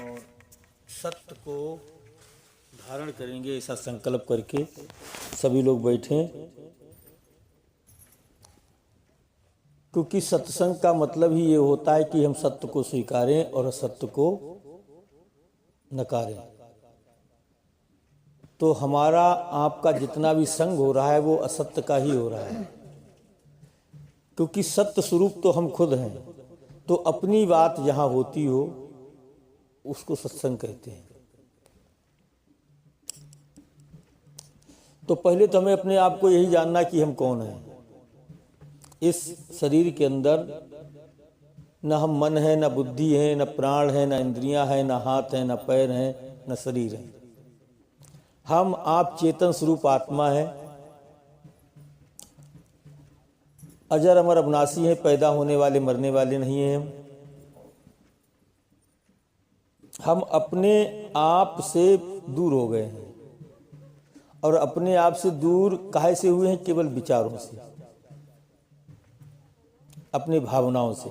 और सत्य को धारण करेंगे ऐसा संकल्प करके सभी लोग बैठें, क्योंकि सत्संग का मतलब ही ये होता है कि हम सत्य को स्वीकारें और असत्य को नकारें। तो हमारा आपका जितना भी संग हो रहा है वो असत्य का ही हो रहा है, क्योंकि सत्य स्वरूप तो हम खुद हैं। तो अपनी बात जहाँ होती हो उसको सत्संग कहते हैं। तो पहले तो हमें अपने आप को यही जानना कि हम कौन हैं। इस शरीर के अंदर न हम मन है, न बुद्धि है, न प्राण है, न इंद्रियां हैं, न हाथ हैं, न पैर हैं, न शरीर है। हम आप चेतन स्वरूप आत्मा है, अजर अमर अविनाशी हैं, पैदा होने वाले मरने वाले नहीं हैं। हम अपने आप से दूर हो गए हैं, और अपने आप से दूर काहे से हुए हैं? केवल विचारों से, अपनी भावनाओं से।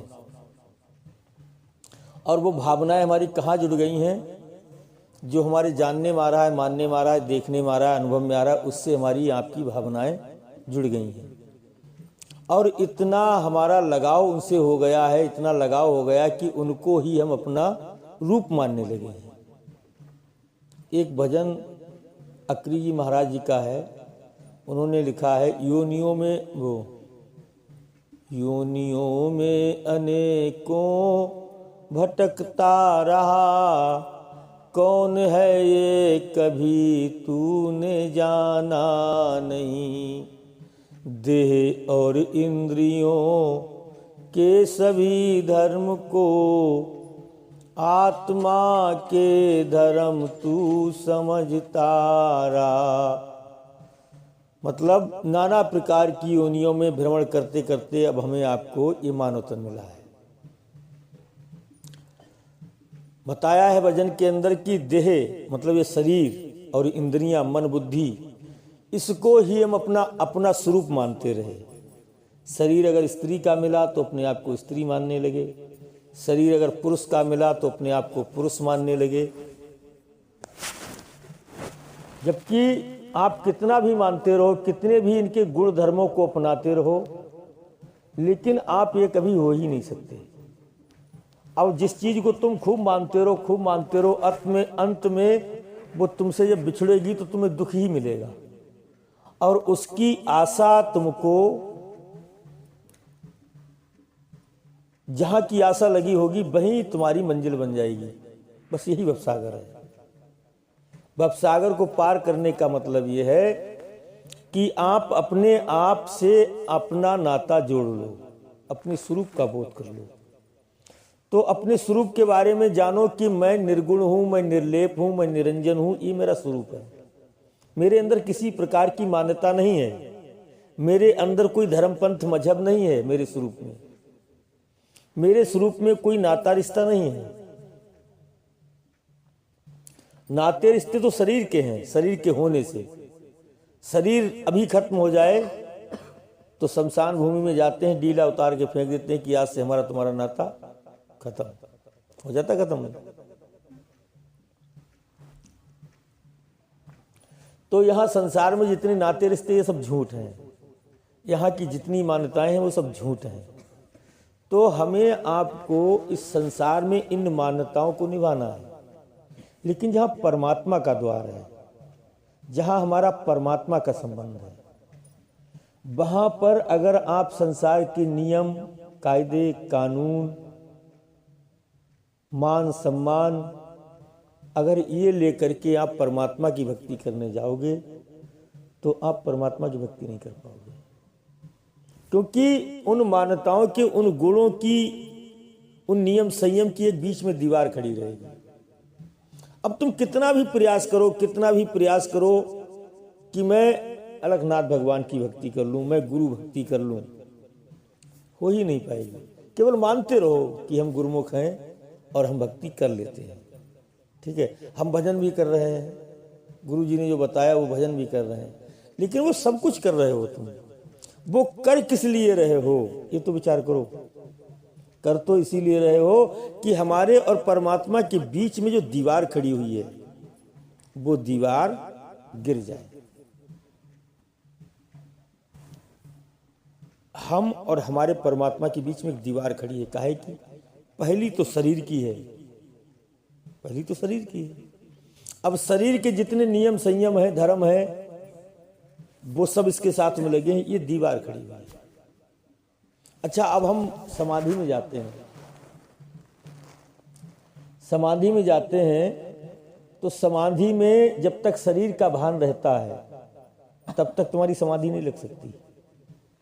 और वो भावनाएं हमारी कहाँ जुड़ गई हैं? जो हमारे जानने में आ रहा है, मानने में आ रहा है, देखने में आ रहा है, अनुभव में आ रहा है, उससे हमारी आपकी भावनाएं जुड़ गई हैं। और इतना हमारा लगाव उनसे हो गया है, इतना लगाव हो गया कि उनको ही हम अपना रूप मानने लगे हैं। एक भजन अकरी जी महाराज जी का है, उन्होंने लिखा है, योनियों में अनेकों भटकता रहा, कौन है ये कभी तूने जाना नहीं। देह और इंद्रियों के सभी धर्म को आत्मा के धर्म तू समझता रहा। मतलब नाना प्रकार की योनियों में भ्रमण करते करते अब हमें आपको ये मानवतन मिला है। बताया है भजन के अंदर कि देह मतलब ये शरीर और इंद्रियां, मन, बुद्धि, इसको ही हम अपना स्वरूप मानते रहे। शरीर अगर स्त्री का मिला तो अपने आप को स्त्री मानने लगे, शरीर अगर पुरुष का मिला तो अपने आप को पुरुष मानने लगे। जबकि आप कितना भी मानते रहो, कितने भी इनके गुण धर्मों को अपनाते रहो, लेकिन आप ये कभी हो ही नहीं सकते। अब जिस चीज को तुम खूब मानते रहो, अंत में वो तुमसे जब बिछड़ेगी तो तुम्हें दुख ही मिलेगा। और उसकी आशा तुमको, जहां की आशा लगी होगी वहीं तुम्हारी मंजिल बन जाएगी। बस यही भवसागर है। भवसागर को पार करने का मतलब यह है कि आप अपने आप से अपना नाता जोड़ लो, अपने स्वरूप का बोध कर लो। तो अपने स्वरूप के बारे में जानो कि मैं निर्गुण हूं, मैं निर्लेप हूं, मैं निरंजन हूं। ये मेरा स्वरूप है। मेरे अंदर किसी प्रकार की मान्यता नहीं है, मेरे अंदर कोई धर्म पंथ मजहब नहीं है। मेरे स्वरूप में कोई नाता रिश्ता नहीं है। नाते रिश्ते तो शरीर के हैं, शरीर के होने से। शरीर अभी खत्म हो जाए तो शमशान भूमि में जाते हैं, डीला उतार के फेंक देते हैं कि आज से हमारा तुम्हारा नाता खत्म हो जाता। खत्म। तो यहां संसार में जितने नाते रिश्ते ये सब झूठ हैं, यहां की जितनी मान्यताएं हैं वो सब झूठ हैं। तो हमें आपको इस संसार में इन मान्यताओं को निभाना है। लेकिन जहां परमात्मा का द्वार है, जहां हमारा परमात्मा का संबंध है, वहां पर अगर आप संसार के नियम, कायदे, कानून, मान सम्मान अगर ये लेकर के आप परमात्मा की भक्ति करने जाओगे तो आप परमात्मा की भक्ति नहीं कर पाओगे। क्योंकि उन मान्यताओं के, उन गुणों की, उन नियम संयम की एक बीच में दीवार खड़ी रहेगी। अब तुम कितना भी प्रयास करो कि मैं अलखनाथ भगवान की भक्ति कर लूं, मैं गुरु भक्ति कर लूं, हो ही नहीं पाएगी। केवल मानते रहो कि हम गुरुमुख हैं और हम भक्ति कर लेते हैं। ठीक है, हम भजन भी कर रहे हैं, गुरु जी ने जो बताया वो भजन भी कर रहे हैं, लेकिन वो सब कुछ कर रहे हो तुम, वो कर किस लिए रहे हो ये तो विचार करो। कर तो इसीलिए रहे हो कि हमारे और परमात्मा के बीच में जो दीवार खड़ी हुई है वो दीवार गिर जाए। हम और हमारे परमात्मा के बीच में एक दीवार खड़ी है। काहे की? पहली तो शरीर की है, पहली तो शरीर की है। अब शरीर के जितने नियम संयम है, धर्म है, वो सब इसके साथ में लगे हैं, ये दीवार खड़ी हुई है। अच्छा, अब हम समाधि में जाते हैं। समाधि में जाते हैं तो समाधि में जब तक शरीर का भान रहता है तब तक तुम्हारी समाधि नहीं लग सकती,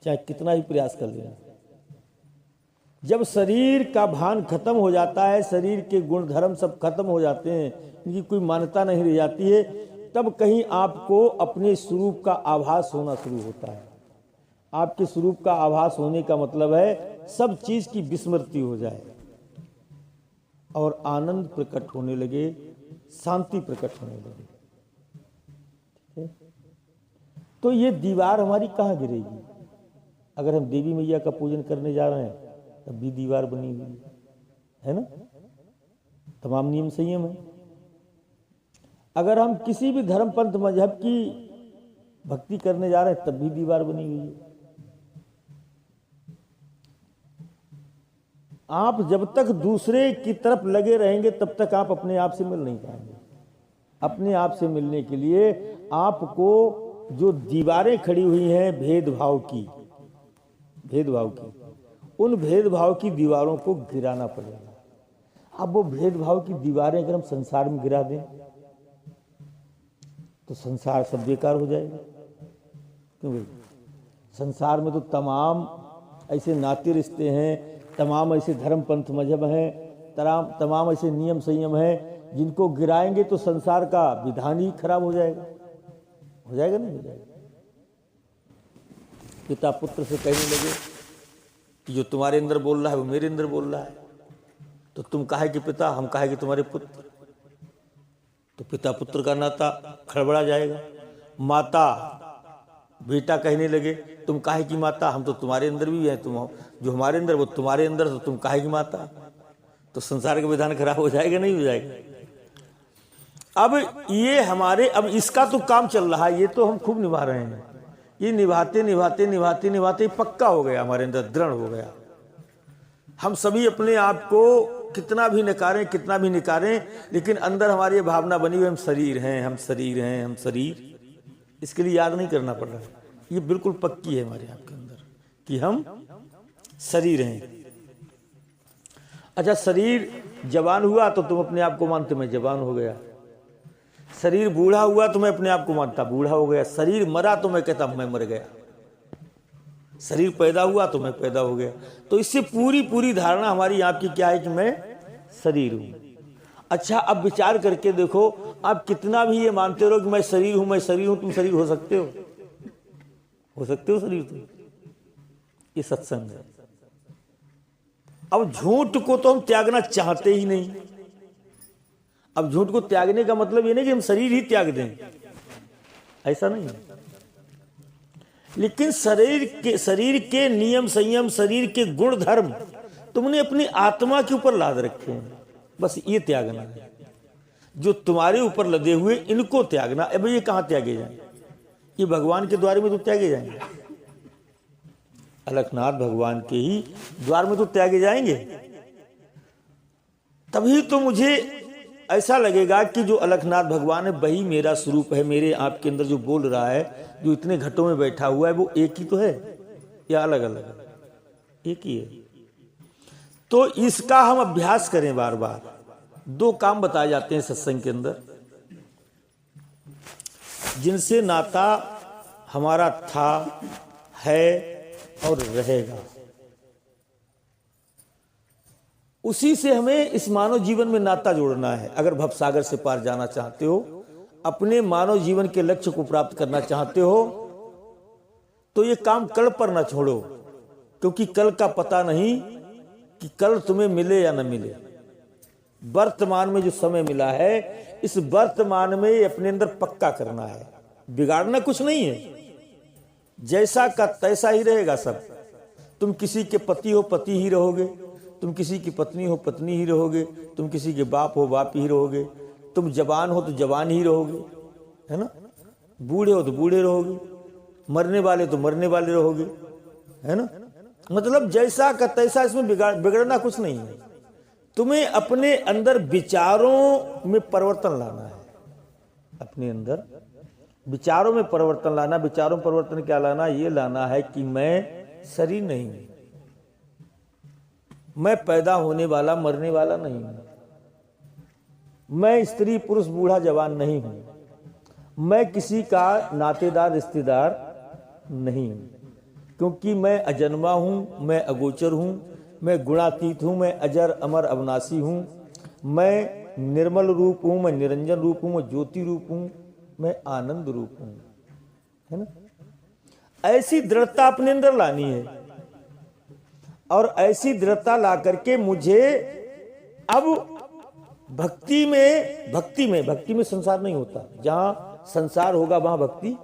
चाहे कितना ही प्रयास कर लेना। जब शरीर का भान खत्म हो जाता है, शरीर के गुण धर्म सब खत्म हो जाते हैं, इनकी कोई मान्यता नहीं रह जाती है, तब कहीं आपको अपने स्वरूप का आभास होना शुरू होता है। आपके स्वरूप का आभास होने का मतलब है सब चीज की विस्मृति हो जाए और आनंद प्रकट होने लगे, शांति प्रकट होने लगे। ठीक है? तो ये दीवार हमारी कहाँ गिरेगी? अगर हम देवी मैया का पूजन करने जा रहे हैं तब भी दीवार बनी हुई है ना, तमाम नियम संयम है। अगर हम किसी भी धर्म पंथ मजहब की भक्ति करने जा रहे हैं तब भी दीवार बनी हुई है। आप जब तक दूसरे की तरफ लगे रहेंगे तब तक आप अपने आप से मिल नहीं पाएंगे। अपने आप से मिलने के लिए आपको जो दीवारें खड़ी हुई हैं भेदभाव की, उन भेदभाव की दीवारों को गिराना पड़ेगा। अब वो भेदभाव की दीवारें अगर हम संसार में गिरा दें तो संसार सब बेकार हो जाएगा। क्यों भाई? संसार में तो तमाम ऐसे नाते रिश्ते हैं, तमाम ऐसे धर्म पंथ मजहब हैं, तमाम ऐसे नियम संयम हैं, जिनको गिराएंगे तो संसार का विधान ही खराब हो जाएगा। हो जाएगा नहीं हो जाएगा? पिता पुत्र से कहने लगे कि जो तुम्हारे अंदर बोल रहा है वो मेरे अंदर बोल रहा है, तो तुम काहे कि पिता, हम काहे कि तुम्हारे पुत्र। तो पिता पुत्र का नाता खड़बड़ा जाएगा। माता बेटा कहने लगे तुम काहे की माता, हम तो तुम्हारे अंदर भी हैं, तुम जो हमारे अंदर वो तुम्हारे अंदर, तो तुम काहे की माता। तो संसार का विधान खराब हो जाएगा नहीं हो जाएगा? अब ये हमारे, अब इसका तो काम चल रहा है, ये तो हम खूब निभा रहे हैं। ये निभाते निभाते निभाते निभाते पक्का हो गया, हमारे अंदर दृढ़ हो गया। हम सभी अपने आप को कितना भी नकारें, कितना भी निकारें, लेकिन अंदर हमारी ये भावना बनी हुई हम शरीर हैं, हम शरीर हैं, हम शरीर। इसके लिए याद नहीं करना पड़ रहा, ये बिल्कुल पक्की है हमारे आपके अंदर कि हम शरीर हैं। अच्छा, शरीर जवान हुआ तो तुम अपने आप को मानते मैं जवान हो गया। शरीर बूढ़ा हुआ तो मैं अपने आप को मानता बूढ़ा हो गया। शरीर मरा तो मैं कहता मैं मर गया। शरीर पैदा हुआ तो मैं पैदा हो गया। तो इससे पूरी पूरी धारणा हमारी आपकी क्या है कि मैं शरीर हूं। अच्छा, अब विचार करके देखो, आप कितना भी ये मानते रहो कि मैं शरीर हूं, मैं शरीर हूं, तुम शरीर हो सकते हो? हो सकते हो शरीर तुम? ये सत्संग है। अब झूठ को तो हम त्यागना चाहते ही नहीं। अब झूठ को त्यागने का मतलब ये नहीं कि हम शरीर ही त्याग दें, ऐसा नहीं है। लेकिन शरीर के नियम संयम, शरीर के गुण धर्म तुमने अपनी आत्मा के ऊपर लाद रखे हैं, बस ये त्यागना है। जो तुम्हारे ऊपर लदे हुए इनको त्यागना। अब ये कहां त्यागे जाएंगे? ये भगवान के द्वार में तो त्यागे जाएंगे। अलखनाथ भगवान के ही द्वार में तो त्यागे जाएंगे। तभी तो मुझे ऐसा लगेगा कि जो अलखनाथ भगवान है वही मेरा स्वरूप है। मेरे आपके अंदर जो बोल रहा है, जो इतने घटों में बैठा हुआ है, वो एक ही तो है या अलग अलग? एक ही है। तो इसका हम अभ्यास करें बार बार। दो काम बताए जाते हैं सत्संग के अंदर, जिनसे नाता हमारा था, है और रहेगा। उसी से हमें इस मानव जीवन में नाता जोड़ना है। अगर भवसागर से पार जाना चाहते हो, अपने मानव जीवन के लक्ष्य को प्राप्त करना चाहते हो, तो ये काम कल पर ना छोड़ो, क्योंकि कल का पता नहीं कि कल तुम्हें मिले या न मिले। वर्तमान में जो समय मिला है, इस वर्तमान में अपने अंदर पक्का करना है। बिगाड़ना कुछ नहीं है, जैसा का तैसा ही रहेगा सब। तुम किसी के पति हो, पति ही रहोगे। तुम किसी की पत्नी हो पत्नी ही रहोगे, तुम किसी के बाप हो बाप ही रहोगे, तुम जवान हो तो जवान ही रहोगे, है ना, बूढ़े हो तो बूढ़े रहोगे, मरने वाले तो मरने वाले रहोगे, है ना। मतलब जैसा का तैसा, इसमें बिगड़ना कुछ नहीं है। तुम्हें अपने अंदर विचारों में परिवर्तन लाना है, अपने अंदर विचारों में परिवर्तन लाना। विचारों में परिवर्तन क्या लाना? ये लाना है कि मैं शरीर नहीं हूं, मैं पैदा होने वाला मरने वाला नहीं हूं, मैं स्त्री पुरुष बूढ़ा जवान नहीं हूं, मैं किसी का नातेदार रिश्तेदार नहीं हूं, क्योंकि मैं अजन्मा हूं, मैं अगोचर हूं, मैं गुणातीत हूं, मैं अजर अमर अविनाशी हूं, मैं निर्मल रूप हूं, मैं निरंजन रूप हूं, मैं ज्योति रूप हूं, मैं आनंद रूप हूं, है ना। ऐसी दृढ़ता अपने अंदर लानी है, और ऐसी दृढ़ता ला करके मुझे अब भक्ति में संसार नहीं होता। जहां संसार होगा वहां भक्ति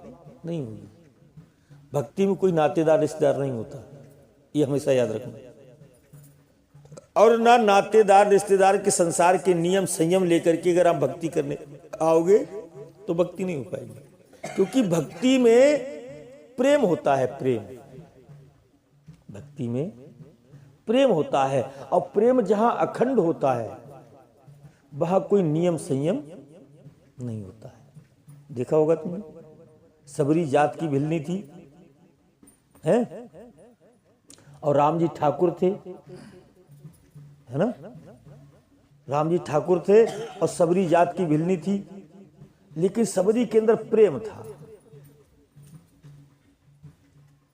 नहीं होगी। भक्ति में कोई नातेदार रिश्तेदार नहीं होता, ये हमेशा याद रखना। और ना नातेदार रिश्तेदार के संसार के नियम संयम लेकर के अगर आप भक्ति करने आओगे तो भक्ति नहीं हो पाएगी, क्योंकि भक्ति में प्रेम होता है। भक्ति में प्रेम होता है, और प्रेम जहां अखंड होता है वहां कोई नियम संयम नहीं होता है। देखा होगा तुमने, सबरी जात की भिलनी थी, हैं, और राम जी ठाकुर थे, है ना। राम जी ठाकुर थे और सबरी जात की भिलनी थी, लेकिन सबरी के अंदर प्रेम था।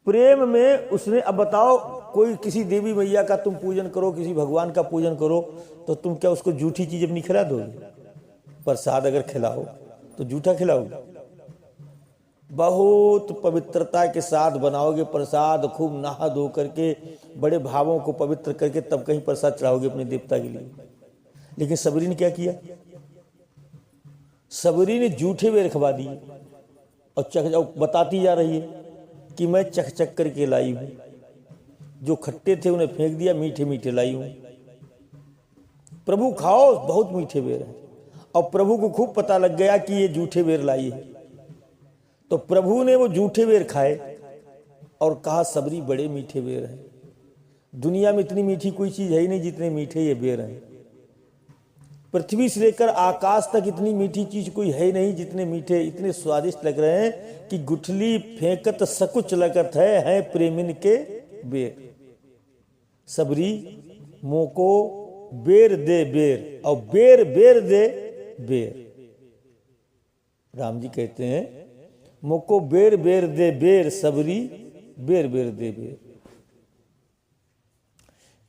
प्रेम में उसने, अब बताओ, कोई किसी देवी मैया का तुम पूजन करो, किसी भगवान का पूजन करो, तो तुम क्या उसको झूठी चीज अपनी खिला दोगे? प्रसाद अगर खिलाओ तो झूठा खिलाओगे? बहुत पवित्रता के साथ बनाओगे प्रसाद, खूब नहा धो करके बड़े भावों को पवित्र करके तब कहीं प्रसाद चढ़ाओगे अपने देवता के लिए। लेकिन सबरी ने क्या किया? सबरी ने झूठे में रखवा दिए और बताती जा रही है कि मैं चख चख करके लाई हूं, जो खट्टे थे उन्हें फेंक दिया, मीठे मीठे लाई हूं। प्रभु खाओ, बहुत मीठे बेर है। और प्रभु को खूब पता लग गया कि ये झूठे बेर लाई है, तो प्रभु ने वो झूठे बेर खाए और कहा सबरी बड़े मीठे बेर हैं, दुनिया में इतनी मीठी कोई चीज है ही नहीं जितने मीठे ये बेर हैं। पृथ्वी से लेकर आकाश तक इतनी मीठी चीज कोई है ही नहीं जितने मीठे, इतने स्वादिष्ट लग रहे हैं कि गुठली फेंकत सकुच लगत है प्रेमिन के बेर। सबरी मोको बेर दे बेर, और बेर बेर दे बेर। राम जी कहते हैं मोको बेर बेर दे बेर, सबरी बेर बेर दे बेर।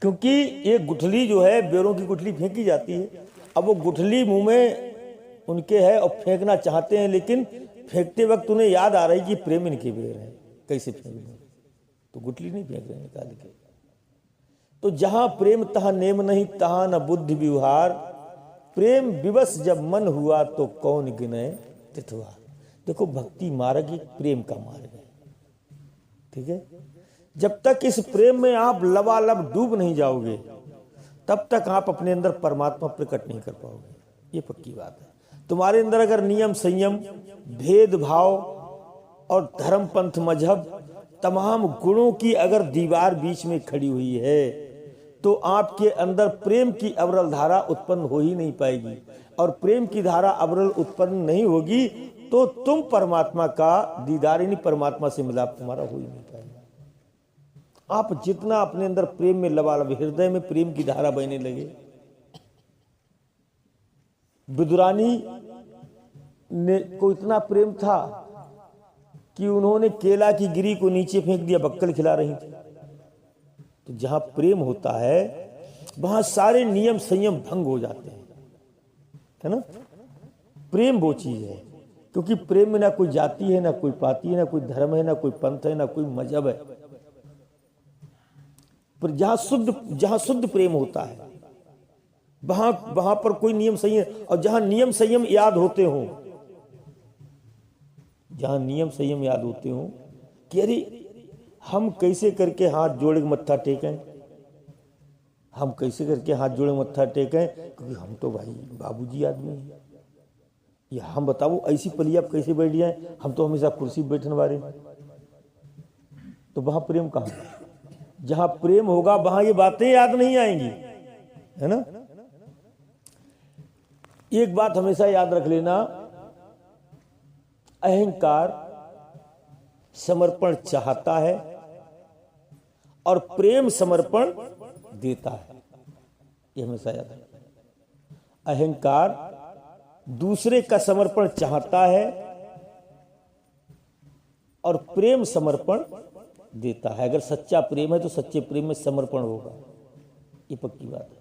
क्योंकि ये गुठली जो है, बेरों की गुठली फेंकी जाती है, अब वो गुठली मुंह में उनके है और फेंकना चाहते हैं, लेकिन फेंकते वक्त उन्हें याद आ रही कि प्रेम इनके बेर है, कैसे फेंक दें, तो गुठली नहीं फेंक रहे निकाल के। तो जहां प्रेम तहां नेम नहीं, तहां न बुद्धि व्यवहार, प्रेम विवश जब मन हुआ तो कौन गिने तिथवार। देखो, भक्ति मार्ग ही प्रेम का मार्ग है, ठीक है। जब तक इस प्रेम में आप लबालब डूब नहीं जाओगे तब तक आप अपने अंदर परमात्मा प्रकट नहीं कर पाओगे, ये पक्की बात है। तुम्हारे अंदर अगर नियम संयम, भेदभाव और धर्म पंथ मजहब तमाम गुणों की अगर दीवार बीच में खड़ी हुई है तो आपके अंदर प्रेम की अविरल धारा उत्पन्न हो ही नहीं पाएगी, और प्रेम की धारा अविरल उत्पन्न नहीं होगी तो तुम परमात्मा का दीदार, यानी परमात्मा से मिलाप तुम्हारा हो ही नहीं पाएगा। आप जितना अपने अंदर प्रेम में लबालब, हृदय में प्रेम की धारा बहने लगे। विदुरानी ने को इतना प्रेम था कि उन्होंने केला की गिरी को नीचे फेंक दिया, बक्कल खिला रही थी। तो जहां प्रेम होता है वहां सारे नियम संयम भंग हो जाते हैं, है ना। प्रेम वो चीज है, क्योंकि प्रेम में ना कोई जाति है, ना कोई पाति है, ना कोई धर्म है, ना कोई पंथ है, ना कोई मजहब है। पर जहां शुद्ध प्रेम होता है वहां पर कोई नियम संयम, और जहां नियम संयम याद होते हो, जहां नियम संयम याद होते हो कि अरे हम कैसे करके हाथ जोड़ के मत्था टेकें, हम कैसे करके हाथ जोड़े मत्था टेकें, क्योंकि हम तो भाई बाबूजी आदमी हैं। या हम बताओ ऐसी पली आप कैसे बैठ जाए, हम तो हमेशा कुर्सी बैठने वाले। तो वहां प्रेम कहाँ है? जहां प्रेम होगा वहां ये बातें याद नहीं आएंगी, है ना। एक बात हमेशा याद रख लेना, अहंकार समर्पण चाहता है और प्रेम समर्पण देता है। ये हमेशा याद रखना। अहंकार दूसरे का समर्पण चाहता है और प्रेम समर्पण देता है। अगर सच्चा प्रेम है तो सच्चे प्रेम में समर्पण होगा, ये पक्की बात है।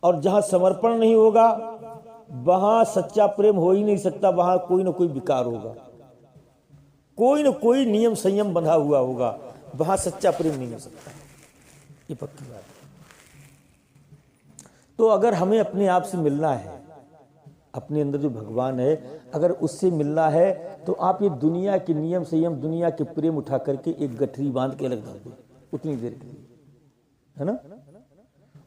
और जहां समर्पण नहीं होगा वहां सच्चा प्रेम हो ही नहीं सकता, वहां कोई ना कोई विकार होगा, कोई ना कोई नियम संयम बंधा हुआ होगा, वहां सच्चा प्रेम नहीं हो सकता, ये पक्की बात है। तो अगर हमें अपने आप से मिलना है, अपने अंदर जो भगवान है अगर उससे मिलना है, तो आप ये दुनिया के नियम संयम, दुनिया के प्रेम उठा करके एक गठरी बांध के अलग धर दो उतनी देर के लिए, है ना।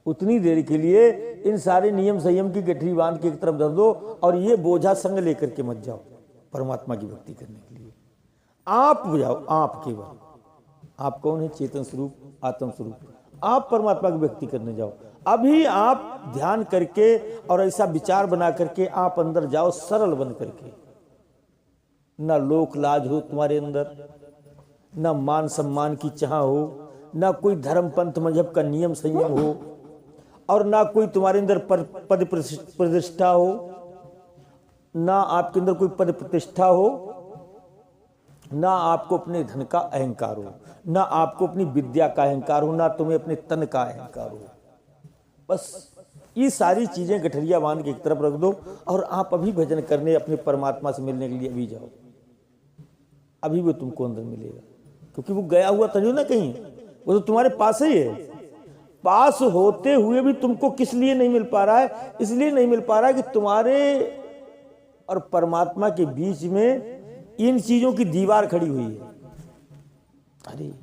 उतनी देर के लिए इन सारे नियम संयम की गठरी बांध के एक तरफ धर दो और ये बोझा संग लेकर के मत जाओ परमात्मा की भक्ति करने के लिए। आप जाओ, आप केवल, आप कौन है? चेतन स्वरूप, आत्म स्वरूप। आप परमात्मा की भक्ति करने जाओ। अभी आप ध्यान करके और ऐसा विचार बना करके आप अंदर जाओ, सरल बन करके। ना लोक लाज हो तुम्हारे अंदर, ना मान सम्मान की चाह हो, ना कोई धर्म पंथ मजहब का नियम संयम हो, और ना कोई तुम्हारे अंदर पद प्रतिष्ठा हो, ना आपके अंदर कोई पद प्रतिष्ठा हो, ना आपको अपने धन का अहंकार हो, ना आपको अपनी विद्या का अहंकार हो, ना तुम्हें अपने तन का अहंकार हो। बस ये सारी चीजें गठरिया बांध के एक तरफ रख दो और आप अभी भजन करने, अपने परमात्मा से मिलने के लिए अभी जाओ। अभी वो तुमको अंदर मिलेगा, क्योंकि वो गया हुआ तो नहीं ना कहीं, वो तो तुम्हारे पास ही है। पास होते हुए भी तुमको किस लिए नहीं मिल पा रहा है? इसलिए नहीं मिल पा रहा है कि तुम्हारे और परमात्मा के बीच में इन चीजों की दीवार खड़ी हुई है। अरे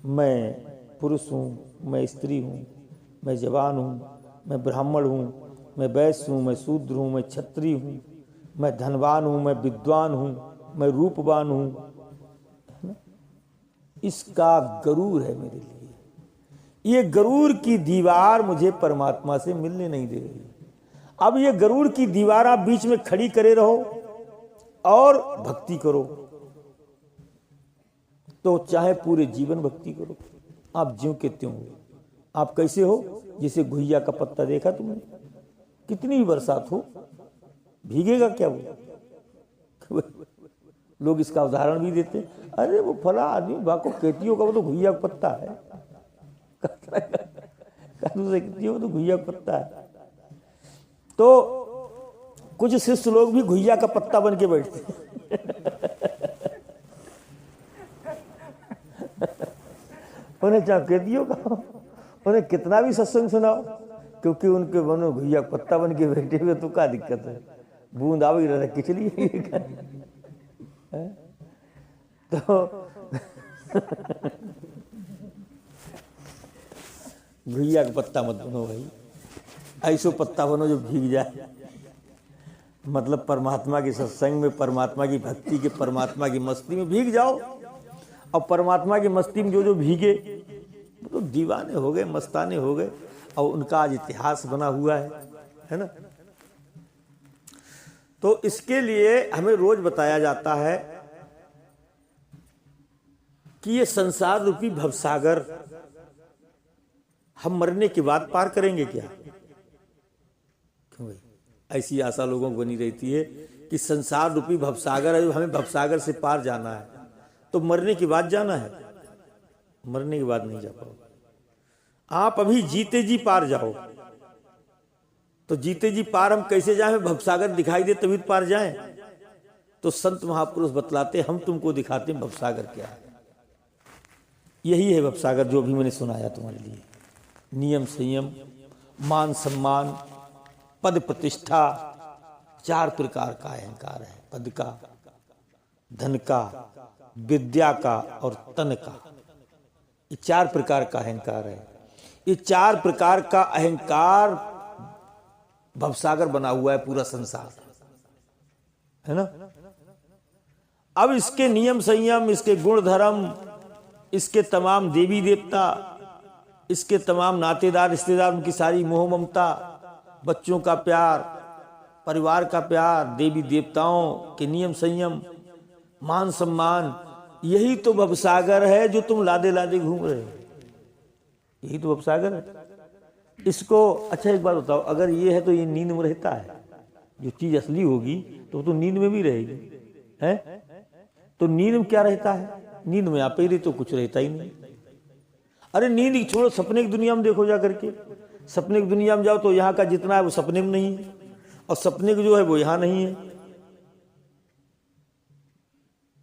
मैं पुरुष हूं, मैं स्त्री हूं, मैं जवान हूं, मैं ब्राह्मण हूं, मैं वैश्य हूं, मैं शूद्र हूं, मैं क्षत्रिय हूं, मैं धनवान हूं, मैं विद्वान हूं, मैं रूपवान हूं। इसका गरूर है मेरे लिए। ये गरूर की दीवार मुझे परमात्मा से मिलने नहीं दे रही। अब ये गरूर की दीवार आप बीच में खड़ी करे रहो और भक्ति करो, तो चाहे पूरे जीवन भक्ति करो, आप ज्यों के त्यों हो। आप कैसे हो? जैसे घुइया का पत्ता देखा तुमने, कितनी भी बरसात हो भीगेगा क्या वो? लोग इसका उदाहरण भी देते, अरे वो फला आदमी बाको केतियों का, वो तो घुइया का पत्ता है। वो तो घुइया का पत्ता है। तो कुछ शिष्य लोग भी घुइया का पत्ता बन के बैठते उन्हें चाहे केतियों का, उन्हें कितना भी सत्संग सुनाओ, क्योंकि उनके मन में घुइया का पत्ता बन के बैठे हुए, तो क्या दिक्कत है? बूंद आवे रहा खिचड़ी तो घुइया का पत्ता मत बनो भाई, ऐसो पत्ता बनो जो भीग जाए। मतलब परमात्मा के सत्संग में, परमात्मा की भक्ति के, परमात्मा की मस्ती में भीग जाओ। और परमात्मा की मस्ती में जो जो भीगे तो दीवाने हो गए, मस्ताने हो गए, और उनका आज इतिहास बना हुआ है ना। तो इसके लिए हमें रोज बताया जाता है कि ये संसार रूपी भवसागर हम मरने के बाद पार करेंगे क्या? क्यों भाई? ऐसी आशा लोगों को बनी रहती है कि संसार रूपी भवसागर है, हमें भवसागर से पार जाना है, तो मरने के बाद जाना है। मरने के बाद नहीं जा पाओ। आप अभी जीते जी पार जाओ। तो जीते जी पार हम कैसे जाएं? भवसागर दिखाई दे तभी पार जाएं। तो संत महापुरुष बतलाते, हम तुमको दिखाते हैं भवसागर क्या है। यही है भवसागर जो भी मैंने सुनाया तुम्हारे लिए। नियम संयम, मान सम्मान, पद प्रतिष्ठा, 4 प्रकार का अहंकार है। पद का, धन का, विद्या का और तन का, ये 4 प्रकार का अहंकार है। ये 4 प्रकार का अहंकार भवसागर बना हुआ है पूरा संसार, है ना। अब इसके नियम संयम, इसके गुण धर्म, इसके तमाम देवी देवता, इसके तमाम नातेदार रिश्तेदार, उनकी सारी मोह ममता, बच्चों का प्यार, परिवार का प्यार, देवी देवताओं के नियम संयम, मान सम्मान, यही तो भवसागर है जो तुम लादे लादे घूम रहे हो। यही तो भवसागर है। इसको अच्छा एक बात बताओ, अगर ये है तो ये नींद में रहता है। जो चीज असली होगी तो नींद में भी रहेगी, है। तो नींद में क्या रहता है? नींद में आप ही रहे तो कुछ रहता ही नहीं। अरे नींद छोड़ो, सपने की दुनिया में देखो जा करके। सपने की दुनिया में जाओ तो यहाँ का जितना है वो सपने में नहीं है, और सपने की जो है वो यहाँ नहीं है।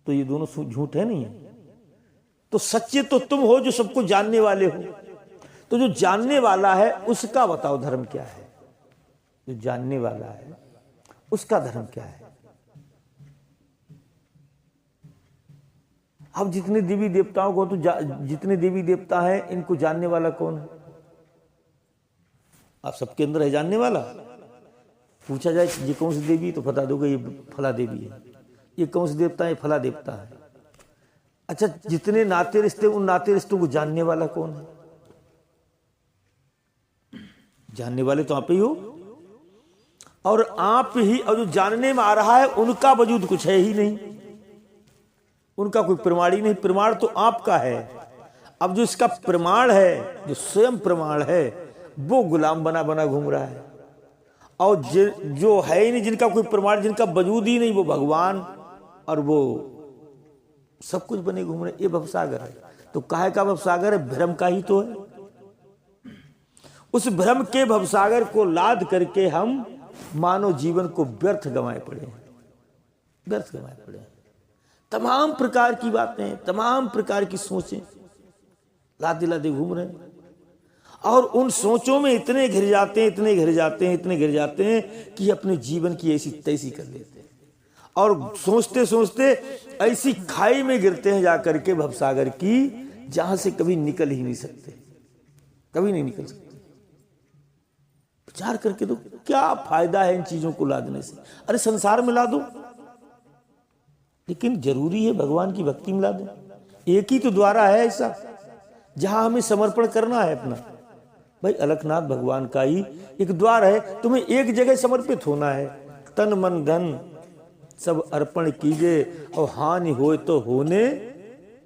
तो ये दोनों झूठ है नहीं है। तो सच्चे तो तुम हो जो सबको जानने वाले हो। तो जो जानने वाला है उसका बताओ धर्म क्या है। जो जानने वाला है उसका धर्म क्या है। अब जितने देवी देवताओं को, तो जितने देवी देवता हैं इनको जानने वाला कौन है? आप सबके अंदर है जानने वाला। पूछा जाए ये कौन सी देवी, तो बता दोगे ये फला देवी है। ये कौन सी देवता है? फला देवता है। अच्छा, जितने नाते रिश्ते, उन नाते रिश्तों को जानने वाला कौन है? जानने वाले तो आप ही हो, और आप ही, और जो जानने में आ रहा है उनका वजूद कुछ है ही नहीं, उनका कोई प्रमाण ही नहीं। प्रमाण तो आपका है। अब जो इसका प्रमाण है, जो स्वयं प्रमाण है, वो गुलाम बना बना घूम रहा है। और जो है ही नहीं, जिनका कोई प्रमाण, जिनका वजूद ही नहीं, वो भगवान और वो सब कुछ बने घूम रहे। ये भवसागर है। तो काहे का भवसागर है? भ्रम का ही तो है। उस भ्रम के भवसागर को लाद करके हम मानव जीवन को व्यर्थ गंवाए पड़े हैं, व्यर्थ गंवाए पड़े हैं। तमाम प्रकार की बातें, तमाम प्रकार की सोचें लादे लादे घूम रहे हैं, और उन सोचों में इतने घिर जाते हैं, इतने घिर जाते हैं, इतने घिर जाते हैं कि अपने जीवन की ऐसी तैसी कर लेते हैं, और सोचते सोचते ऐसी खाई में गिरते हैं जाकर के भवसागर की, जहां से कभी निकल ही नहीं सकते, कभी नहीं निकल सकते। विचार करके तो क्या फायदा है इन चीजों को लादने से? अरे संसार में ला दो, लेकिन जरूरी है भगवान की भक्ति में ला दो। एक ही तो द्वारा है ऐसा जहां हमें समर्पण करना है अपना। भाई अलखनाथ भगवान का ही एक द्वार है, तुम्हें एक जगह समर्पित होना है। तन मन धन सब अर्पण कीजिए, और हानि होए तो होने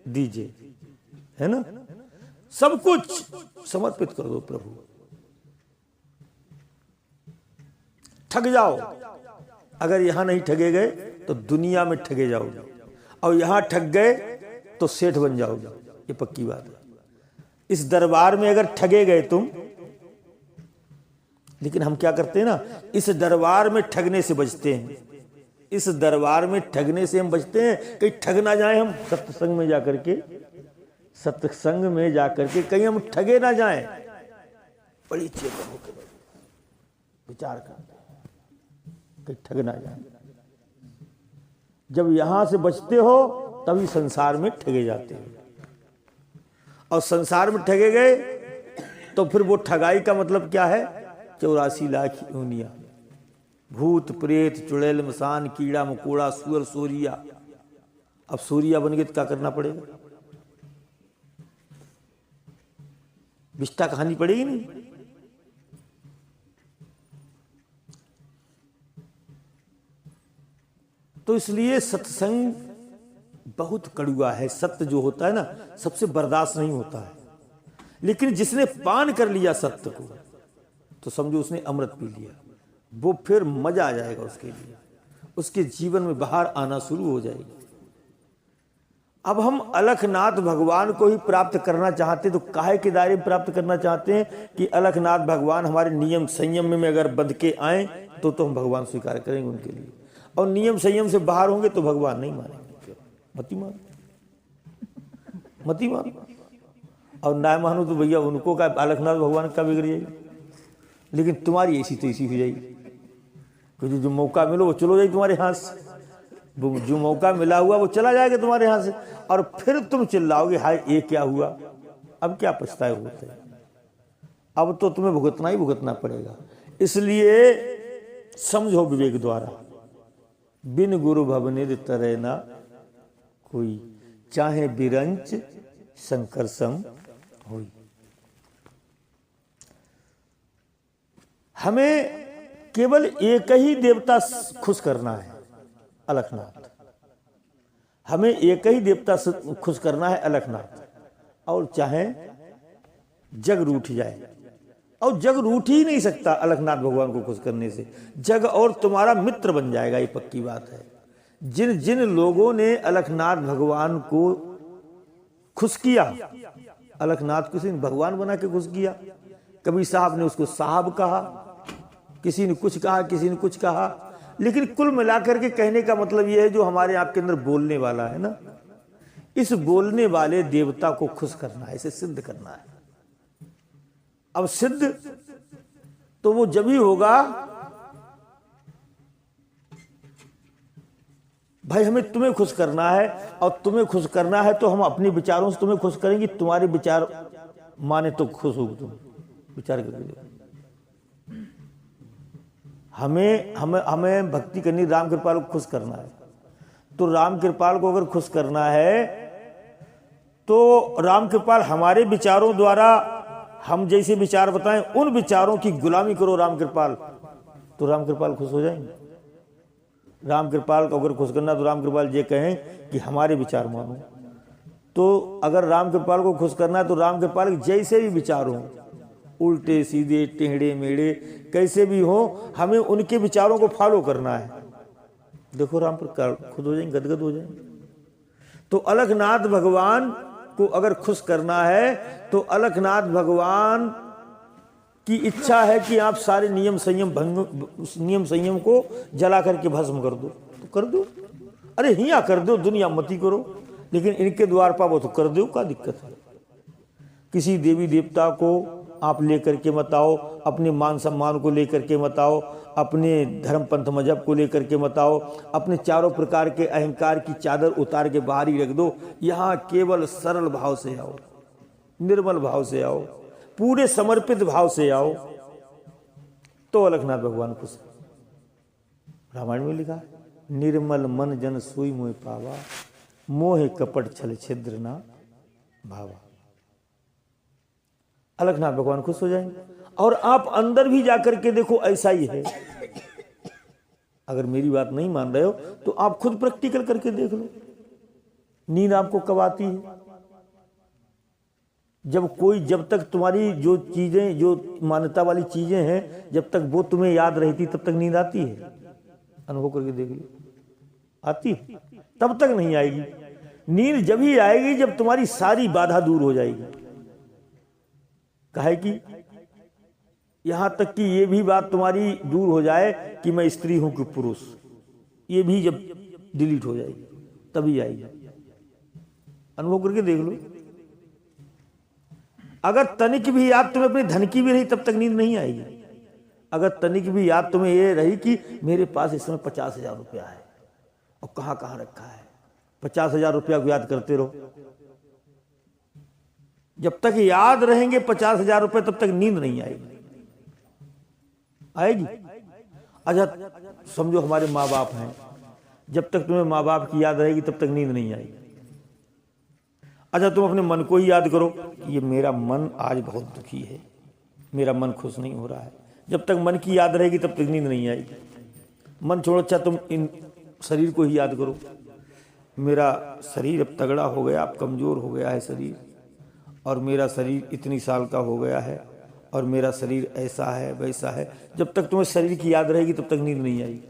दीजिए, है ना। सब कुछ समर्पित कर दो प्रभु। ठग जाओ, अगर यहां नहीं ठगे गए तो दुनिया में ठगे जाओगे, और यहां ठग गए तो सेठ बन जाओगे, ये पक्की बात है। इस दरबार में अगर ठगे गए तुम, लेकिन हम क्या करते हैं ना, इस दरबार में ठगने से बचते हैं। इस दरबार में ठगने से हम बचते हैं, कहीं ठग ना जाए हम सत्संग में जाकर के, सत्संग में जाकर के कहीं हम ठगे ना जाएं। बड़ी चेतन होकर विचार करते हैं, कहीं ठग ना जाए। जब यहां से बचते हो तभी संसार में ठगे जाते हो, और संसार में ठगे गए तो फिर वो ठगाई का मतलब क्या है? 84 लाख योनियां, भूत प्रेत चुड़ैल मसान कीड़ा मकोड़ा सुअर सोरिया। अब सोरिया बन गए तो क्या करना पड़ेगा? विष्ठा कहानी पड़ेगी नहीं। तो इसलिए सत्संग बहुत कड़ुआ है। सत्य जो होता है ना, सबसे बर्दाश्त नहीं होता है, लेकिन जिसने पान कर लिया सत्य को, तो समझो उसने अमृत पी लिया। वो फिर मजा आ जाएगा उसके लिए, उसके जीवन में बाहर आना शुरू हो जाएगी। अब हम अलखनाथ भगवान को ही प्राप्त करना चाहते, तो काहे के दायरे में प्राप्त करना चाहते हैं कि अलखनाथ भगवान हमारे नियम संयम में अगर बंध के आए तो हम भगवान स्वीकार करेंगे उनके लिए, और नियम संयम से बाहर होंगे तो भगवान नहीं मानेंगे। मती मान, मती मान। और ना मानो तो भैया उनको का अलखनाथ भगवान का बिगड़ जाएगी, लेकिन तुम्हारी ऐसी तैसी हो जाएगी। क्योंकि जो मौका मिलो वो चलो जाए तुम्हारे हाथ से, जो मौका मिला हुआ वो चला जाएगा तुम्हारे हाथ से, और फिर तुम चिल्लाओगे हाय ये क्या हुआ, अब क्या पछताए होते हैं। अब तो तुम्हें भुगतना ही भुगतना पड़ेगा। इसलिए समझो विवेक द्वारा, बिन गुरु भवनिधि तरह ना कोई, चाहे बिरंच शंकर सम होई। हमें केवल एक ही देवता खुश करना है, अलखनाथ। हमें एक ही देवता खुश करना है, अलखनाथ। और चाहे जग रूठ जाए, और जग रूठ ही नहीं सकता अलखनाथ भगवान को खुश करने से। जग और तुम्हारा मित्र बन जाएगा, ये पक्की बात है। जिन जिन लोगों ने अलखनाथ भगवान को खुश किया, अलखनाथ किसी ने भगवान बना के खुश किया। कभी साहब ने उसको साहब कहा, किसी ने कुछ कहा, किसी ने कुछ कहा, लेकिन कुल मिलाकर के कहने का मतलब यह है जो हमारे आपके अंदर बोलने वाला है ना, इस बोलने वाले देवता को खुश करना है, इसे सिद्ध करना है। अब सिद्ध तो वो जब ही होगा, भाई हमें तुम्हें खुश करना है, और तुम्हें खुश करना है तो हम अपने विचारों से तुम्हें खुश करेंगे। तुम्हारे विचार माने तो खुश हो तुम, विचार करके देखो। हमें हमें हमें भक्ति करनी, राम कृपाल को खुश करना है। तो राम कृपाल को अगर खुश करना है तो राम कृपाल हमारे विचारों द्वारा हम जैसे विचार बताएं उन विचारों की गुलामी करो राम कृपाल, तो राम कृपाल खुश हो जाएंगे। राम कृपाल को अगर खुश करना तो राम कृपाल ये कहें कि हमारे विचार मानो। तो अगर राम कृपाल को खुश करना है तो राम कृपाल जैसे भी विचार हों, उल्टे सीधे टेढ़े मेढ़े कैसे भी हो, हमें उनके विचारों को फॉलो करना है। देखो राम कृपाल खुद हो जाएंगे, गदगद हो जाएंगे। तो अलखनाथ भगवान को अगर खुश करना है तो अलखनाथ भगवान की इच्छा है कि आप सारे नियम संयम को जला करके भस्म कर दो, तो कर दो। अरे हिया कर दो, दुनिया मती करो, लेकिन इनके द्वार पावो तो कर दो, क्या दिक्कत है। किसी देवी देवता को आप लेकर के मत आओ, अपने मान सम्मान को लेकर के मत आओ, अपने धर्म पंथ मजहब को लेकर के मत आओ, अपने चारों प्रकार के अहंकार की चादर उतार के बाहर ही रख दो। यहाँ केवल सरल भाव से आओ, निर्मल भाव से आओ, पूरे समर्पित भाव से आओ, तो अलखनाथ भगवान खुश। रामायण में लिखा, निर्मल मन जन सोई मोह पावा, मोह कपट छल छिद्र ना भावा। अलखनाथ भगवान खुश हो जाएंगे। और आप अंदर भी जाकर के देखो, ऐसा ही है। अगर मेरी बात नहीं मान रहे हो तो आप खुद प्रैक्टिकल करके देख लो। नींद आपको कब आती है? जब तक तुम्हारी जो चीजें, जो मान्यता वाली चीजें हैं, जब तक वो तुम्हें याद रहती तब तक नींद आती है। अनुभव करके देख लो, आती है? तब तक नहीं आएगी। नींद जब ही आएगी जब तुम्हारी सारी बाधा दूर हो जाएगी। काहे कि यहां तक कि ये भी बात तुम्हारी दूर हो जाए कि मैं स्त्री हूं कि पुरुष, ये भी जब डिलीट हो जाएगी तभी आएगी। अनुभव करके देख लो। अगर तनिक भी याद तुम्हें अपने धन की भी रही तब तक नींद नहीं आएगी। अगर तनिक भी याद तुम्हें ये रही कि मेरे पास इस समय 50,000 रुपया है और कहां कहां रखा है, 50,000 रुपया को याद करते रहो। जब तक याद रहेंगे 50,000 रुपए तब तक नींद नहीं आएगी। आएगी? अच्छा समझो हमारे माँ बाप हैं, जब तक तुम्हें माँ बाप की याद रहेगी तब तक नींद नहीं आएगी। अच्छा तुम अपने मन को ही याद करो, ये मेरा मन आज बहुत दुखी है, मेरा मन खुश नहीं हो रहा है। जब तक मन की याद रहेगी तब तक नींद नहीं आएगी। मन छोड़ो, अच्छा तुम इन शरीर को ही याद करो, मेरा शरीर अब तगड़ा हो गया, अब कमजोर हो गया है शरीर, और मेरा शरीर इतनी साल का हो गया है, और मेरा शरीर ऐसा है वैसा है। जब तक तुम्हें शरीर की याद रहेगी तब तक नींद नहीं आएगी।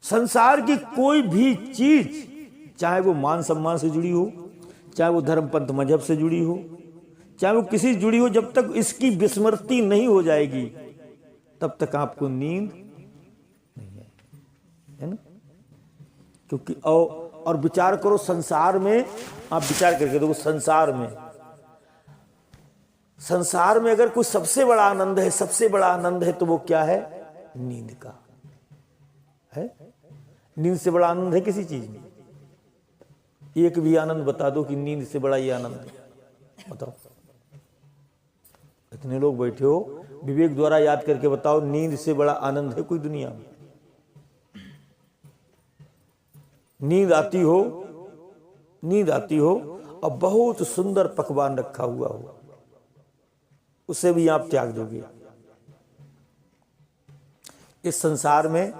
संसार की कोई भी चीज, चाहे वो मान सम्मान से जुड़ी हो, चाहे वो धर्म पंथ मजहब से जुड़ी हो, चाहे वो किसी से जुड़ी हो, जब तक इसकी विस्मृति नहीं हो जाएगी तब तक आपको नींद नहीं आएगी, है ना? क्योंकि और विचार करो, संसार में आप विचार करके देखो, संसार में अगर कोई सबसे बड़ा आनंद है, सबसे बड़ा आनंद है तो वो क्या है? नींद का है। नींद से बड़ा आनंद है किसी चीज में? एक भी आनंद बता दो कि नींद से बड़ा ये आनंद है, बताओ। जितने लोग बैठे हो, विवेक द्वारा याद करके बताओ, नींद से बड़ा आनंद है कोई दुनिया में? नींद आती हो और बहुत सुंदर पकवान रखा हुआ हो, उसे भी आप त्याग दोगे। इस संसार में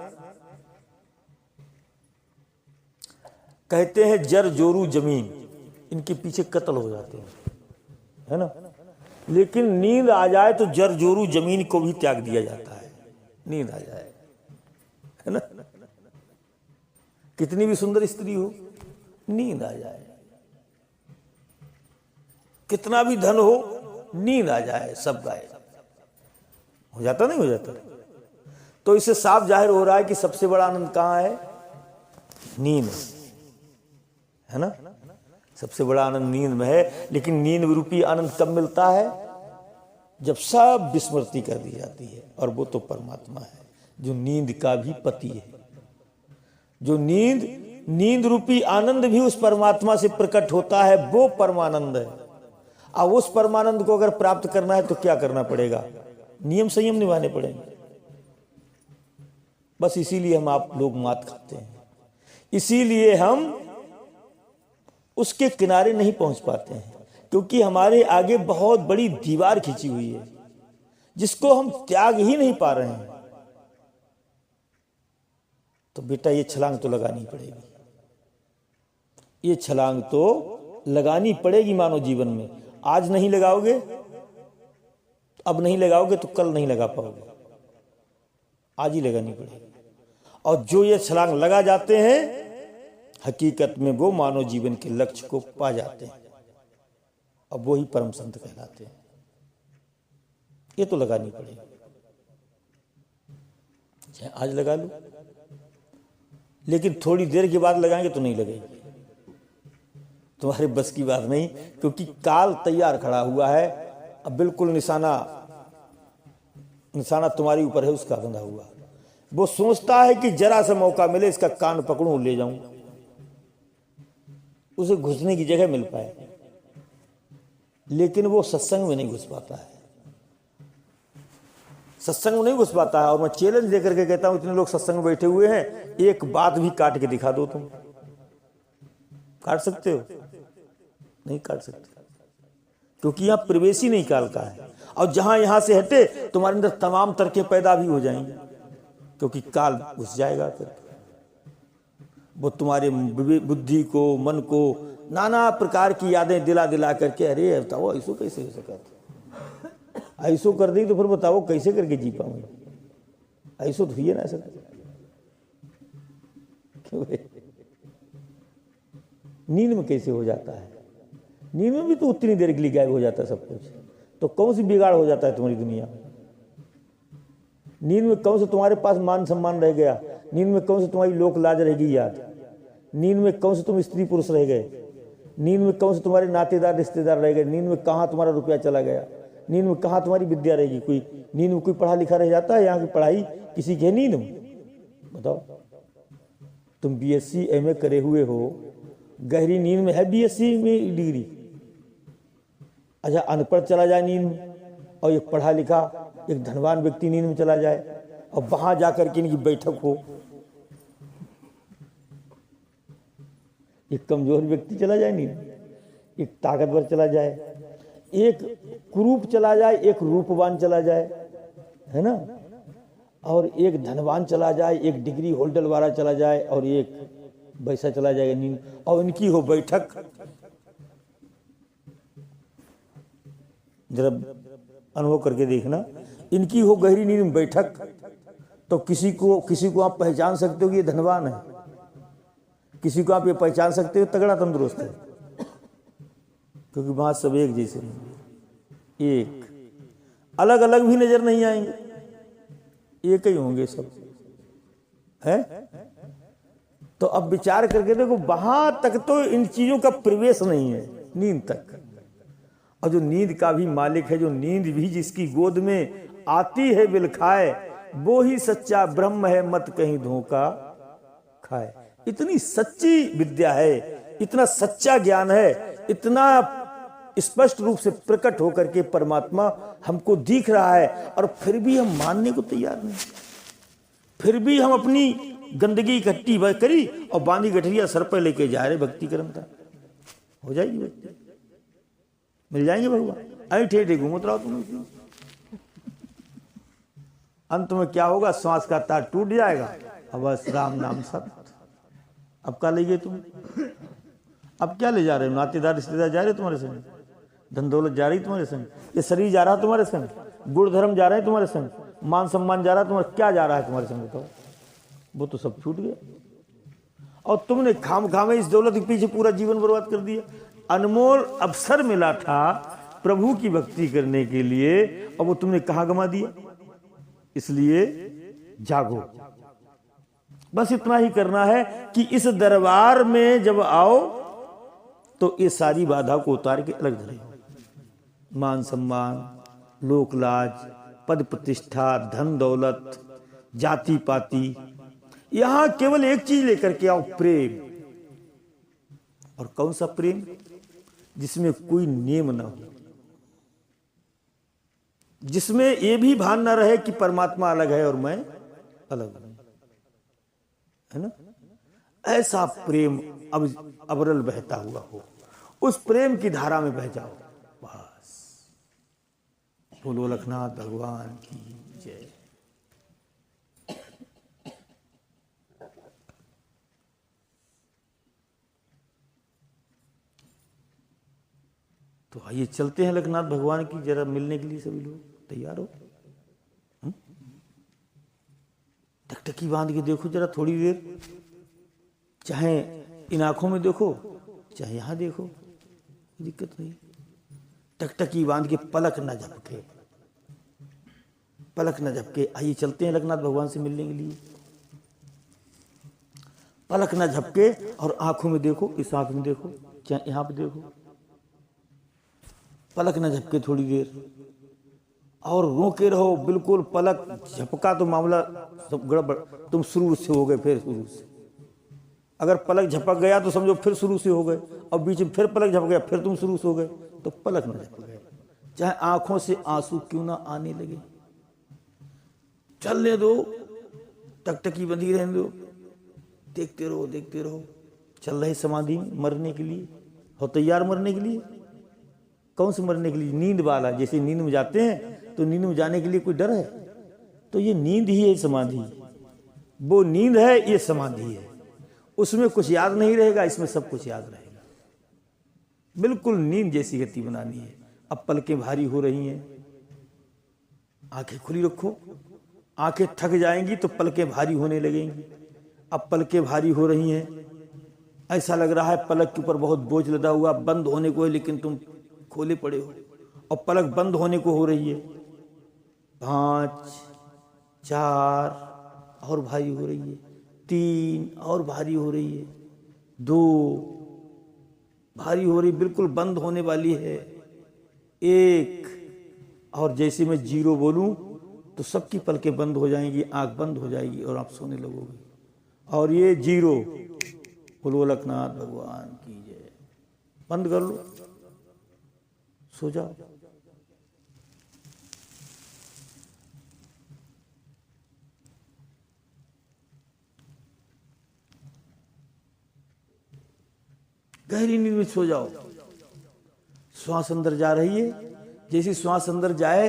कहते हैं जर जोरू जमीन, इनके पीछे कत्ल हो जाते हैं, है ना। लेकिन नींद आ जाए तो जर जोरू जमीन को भी त्याग दिया जाता है। नींद आ जाए, है ना। कितनी भी सुंदर स्त्री हो, नींद आ जाए, कितना भी धन हो, नींद आ जाए, सब गायब हो जाता, नहीं हो जाता। तो इससे साफ जाहिर हो रहा है कि सबसे बड़ा आनंद कहां है? नींद, है ना। सबसे बड़ा आनंद नींद में है। लेकिन नींद रूपी आनंद कब मिलता है? जब सब विस्मृति कर दी जाती है, और वो तो परमात्मा है जो नींद का भी पति है। जो नींद रूपी आनंद भी उस परमात्मा से प्रकट होता है, वो परमानंद है। अब उस परमानंद को अगर प्राप्त करना है तो क्या करना पड़ेगा? नियम संयम निभाने पड़ेंगे। बस इसीलिए हम आप लोग मात खाते हैं, इसीलिए हम उसके किनारे नहीं पहुंच पाते हैं, क्योंकि हमारे आगे बहुत बड़ी दीवार खिंची हुई है जिसको हम त्याग ही नहीं पा रहे हैं। तो बेटा ये छलांग तो लगानी पड़ेगी, ये छलांग तो लगानी पड़ेगी मानव जीवन में। आज नहीं लगाओगे, अब नहीं लगाओगे तो कल नहीं लगा पाओगे, आज ही लगानी पड़ेगी। और जो ये छलांग लगा जाते हैं, हकीकत में वो मानव जीवन के लक्ष्य को पा जाते हैं, अब वो ही परम संत कहलाते हैं। ये तो लगानी पड़ेगी, चाहे आज लगा लो, लेकिन थोड़ी देर के बाद लगाएंगे तो नहीं लगेगी, तुम्हारे बस की बात नहीं। क्योंकि काल तैयार खड़ा हुआ है, अब बिल्कुल निशाना तुम्हारे ऊपर है, उसका बंधा हुआ। वो सोचता है कि जरा सा मौका मिले, इसका कान पकड़ूं, ले जाऊं, उसे घुसने की जगह मिल पाए। लेकिन वो सत्संग में नहीं घुस पाता है, सत्संग में नहीं घुस पाता है। और मैं चैलेंज देकर के कहता हूं, इतने लोग सत्संग में बैठे हुए हैं, एक बात भी काट के दिखा दो। तुम काट सकते हो? नहीं काट सकते, क्योंकि यहां प्रवेश ही नहीं काल का है। और जहां यहां से हटे, तुम्हारे अंदर तमाम तरके पैदा भी हो जाएंगे, क्योंकि काल घुस जाएगा। फिर वो तुम्हारे बुद्धि को, मन को नाना प्रकार की यादें दिला दिला करके, अरे बताओ ऐसो कैसे हो सका, ऐसो कर दी तो फिर बताओ कैसे करके जी पाऊंगा, ऐसो तो ही ना सकता। नींद में कैसे हो जाता है? नींद में भी तो उतनी देर के लिए गायब हो जाता है सब कुछ। तो कौन सी बिगाड़ हो जाता है तुम्हारी दुनिया में? नींद में कौन सा तुम्हारे पास मान सम्मान रह गया? नींद में कौन सा तुम्हारी लोक लाज रहेगी याद? नींद में कौन से तुम स्त्री पुरुष रह गए? नींद में कौन से तुम्हारे नातेदार रिश्तेदार रह गए? नींद में कहाँ तुम्हारा रुपया चला गया? नींद में कहाँ तुम्हारी विद्या रहेगी? कोई नींद में कोई पढ़ा लिखा रह जाता है? यहाँ की पढ़ाई किसी की है नींद में? बताओ। तुम BSc MA करे हुए हो, गहरी नींद में है BSc में डिग्री। अच्छा, अनपढ़ चला जाए नींद में, और एक पढ़ा लिखा एक धनवान व्यक्ति नींद में चला जाए, और वहां जाकर के इनकी बैठक हो। एक कमजोर व्यक्ति चला जाए नींद, एक ताकतवर चला जाए, एक कुरूप चला जाए, एक रूपवान चला जाए, है ना, और एक धनवान चला जाए, एक डिग्री होल्डर वाला चला जाए, और एक वैसा चला जाएगा नींद, और इनकी हो बैठक। जरा अनुभव करके देखना, इनकी हो गहरी नींद में बैठक, तो किसी को आप पहचान सकते हो कि ये धनवान है, किसी को आप ये पहचान सकते हो तगड़ा तंदुरुस्त है, क्योंकि वहां सब एक जैसे नहीं, एक अलग अलग भी नजर नहीं आएंगे, एक ही होंगे सब, है। तो अब विचार करके देखो, वहां तक तो इन चीजों का प्रवेश नहीं है, नींद तक। और जो नींद का भी मालिक है, जो नींद भी जिसकी गोद में आती है बिलखाए, वो ही सच्चा ब्रह्म है, मत कहीं धोखा खाए। इतनी सच्ची विद्या है, इतना सच्चा ज्ञान है, इतना स्पष्ट रूप से प्रकट होकर के परमात्मा हमको दिख रहा है, और फिर भी हम मानने को तैयार नहीं। फिर भी हम अपनी गंदगी इकट्ठी करी और बांधी गठरिया सर पर लेके जा रहे भक्ति करमता। हो जाएगी भक्ति, मिल जाएंगे भगवान। ऐ ठेठे घूमत रहो तुम। अंत में क्या होगा? श्वास का तार टूट जाएगा और बस राम नाम सब। अब क्या ले गए तुम? अब क्या ले जा रहे हो? नातेदार रिश्तेदार जा रहे तुम्हारे संग, धन दौलत जा रही तुम्हारे संग, ये शरीर जा रहा तुम्हारे संग, गुण धर्म जा रहे हैं तुम्हारे संग, मान सम्मान जा रहा है तुम्हारे, क्या जा रहा है तुम्हारे संग बताओ? वो तो सब छूट गया। और तुमने खाम खामे इस दौलत के पीछे पूरा जीवन बर्बाद कर दिया। अनमोल अवसर मिला था प्रभु की भक्ति करने के लिए, और वो तुमने कहाँ गंवा दिया? इसलिए जागो। बस इतना ही करना है कि इस दरबार में जब आओ तो ये सारी बाधा को उतार के अलग धरे। मान सम्मान, लोक लाज, पद प्रतिष्ठा, धन दौलत, जाति पाति, यहां केवल एक चीज लेकर के आओ, प्रेम। और कौन सा प्रेम? जिसमें कोई नियम ना हो, जिसमें यह भी भान ना रहे कि परमात्मा अलग है और मैं अलग हूं, है ना? ऐसा प्रेम अब अबरल बहता हुआ हो, उस प्रेम की धारा में बह जाओ। बस बोलो लखनाथ भगवान की जय। तो आइए चलते हैं लखनाथ भगवान की जरा मिलने के लिए। सभी लोग तैयार हो? टकटकी बांध के देखो जरा थोड़ी देर, चाहे इन आंखों में देखो चाहे यहां देखो, दिक्कत नहीं। टकटकी बांध के पलक न झपके, पलक न झपके। आइए चलते हैं लखनाथ भगवान से मिलने के लिए। पलक न झपके और आंखों में देखो, इस आंख में देखो चाहे यहां पे देखो, पलक न झपके थोड़ी देर और रोके रहो बिल्कुल। पलक झपका तो मामला सब गड़बड़, तुम शुरू से हो गए, फिर शुरू से। अगर पलक झपक गया तो समझो फिर शुरू से हो गए, और बीच में फिर पलक झपक गया फिर तुम शुरू से हो गए। तो पलक न झपक गए, चाहे आंखों से आंसू क्यों ना आने लगे, चलने दो, टकटकी बंधी रहने दो, देखते रहो देखते रहो। चल रहे समाधि में मरने के लिए, हो तैयार मरने के लिए? कौन से मरने के लिए? नींद वाला। जैसे नींद में जाते हैं तो नींद में जाने के लिए कोई डर है? तो ये नींद ही है समाधि, वो नींद है, ये समाधि है। उसमें कुछ याद नहीं रहेगा, इसमें सब कुछ याद रहेगा। बिल्कुल नींद जैसी गति बनानी है। अब पलकें भारी हो रही हैं, आंखें खुली रखो। आंखें थक जाएंगी तो पलकें भारी होने लगेंगी। अब पलकें भारी हो रही हैं, ऐसा लग रहा है पलक के ऊपर बहुत बोझ लदा हुआ, बंद होने को है लेकिन तुम खोले पड़े हो, और पलक बंद होने को हो रही है। 5 4 और भारी हो रही है, 3 और भारी हो रही है, 2 भारी हो रही, बिल्कुल बंद होने वाली है, 1। और जैसे मैं 0 बोलूं तो सबकी पलकें बंद हो जाएंगी, आंख बंद हो जाएगी और आप सोने लगोगे। और ये 0, बोलो लखनाथ भगवान की जय। बंद कर लो, सो जाओ। गहरी नींद में सो जाओ। श्वास अंदर जा रही है, जैसी श्वास अंदर जाए,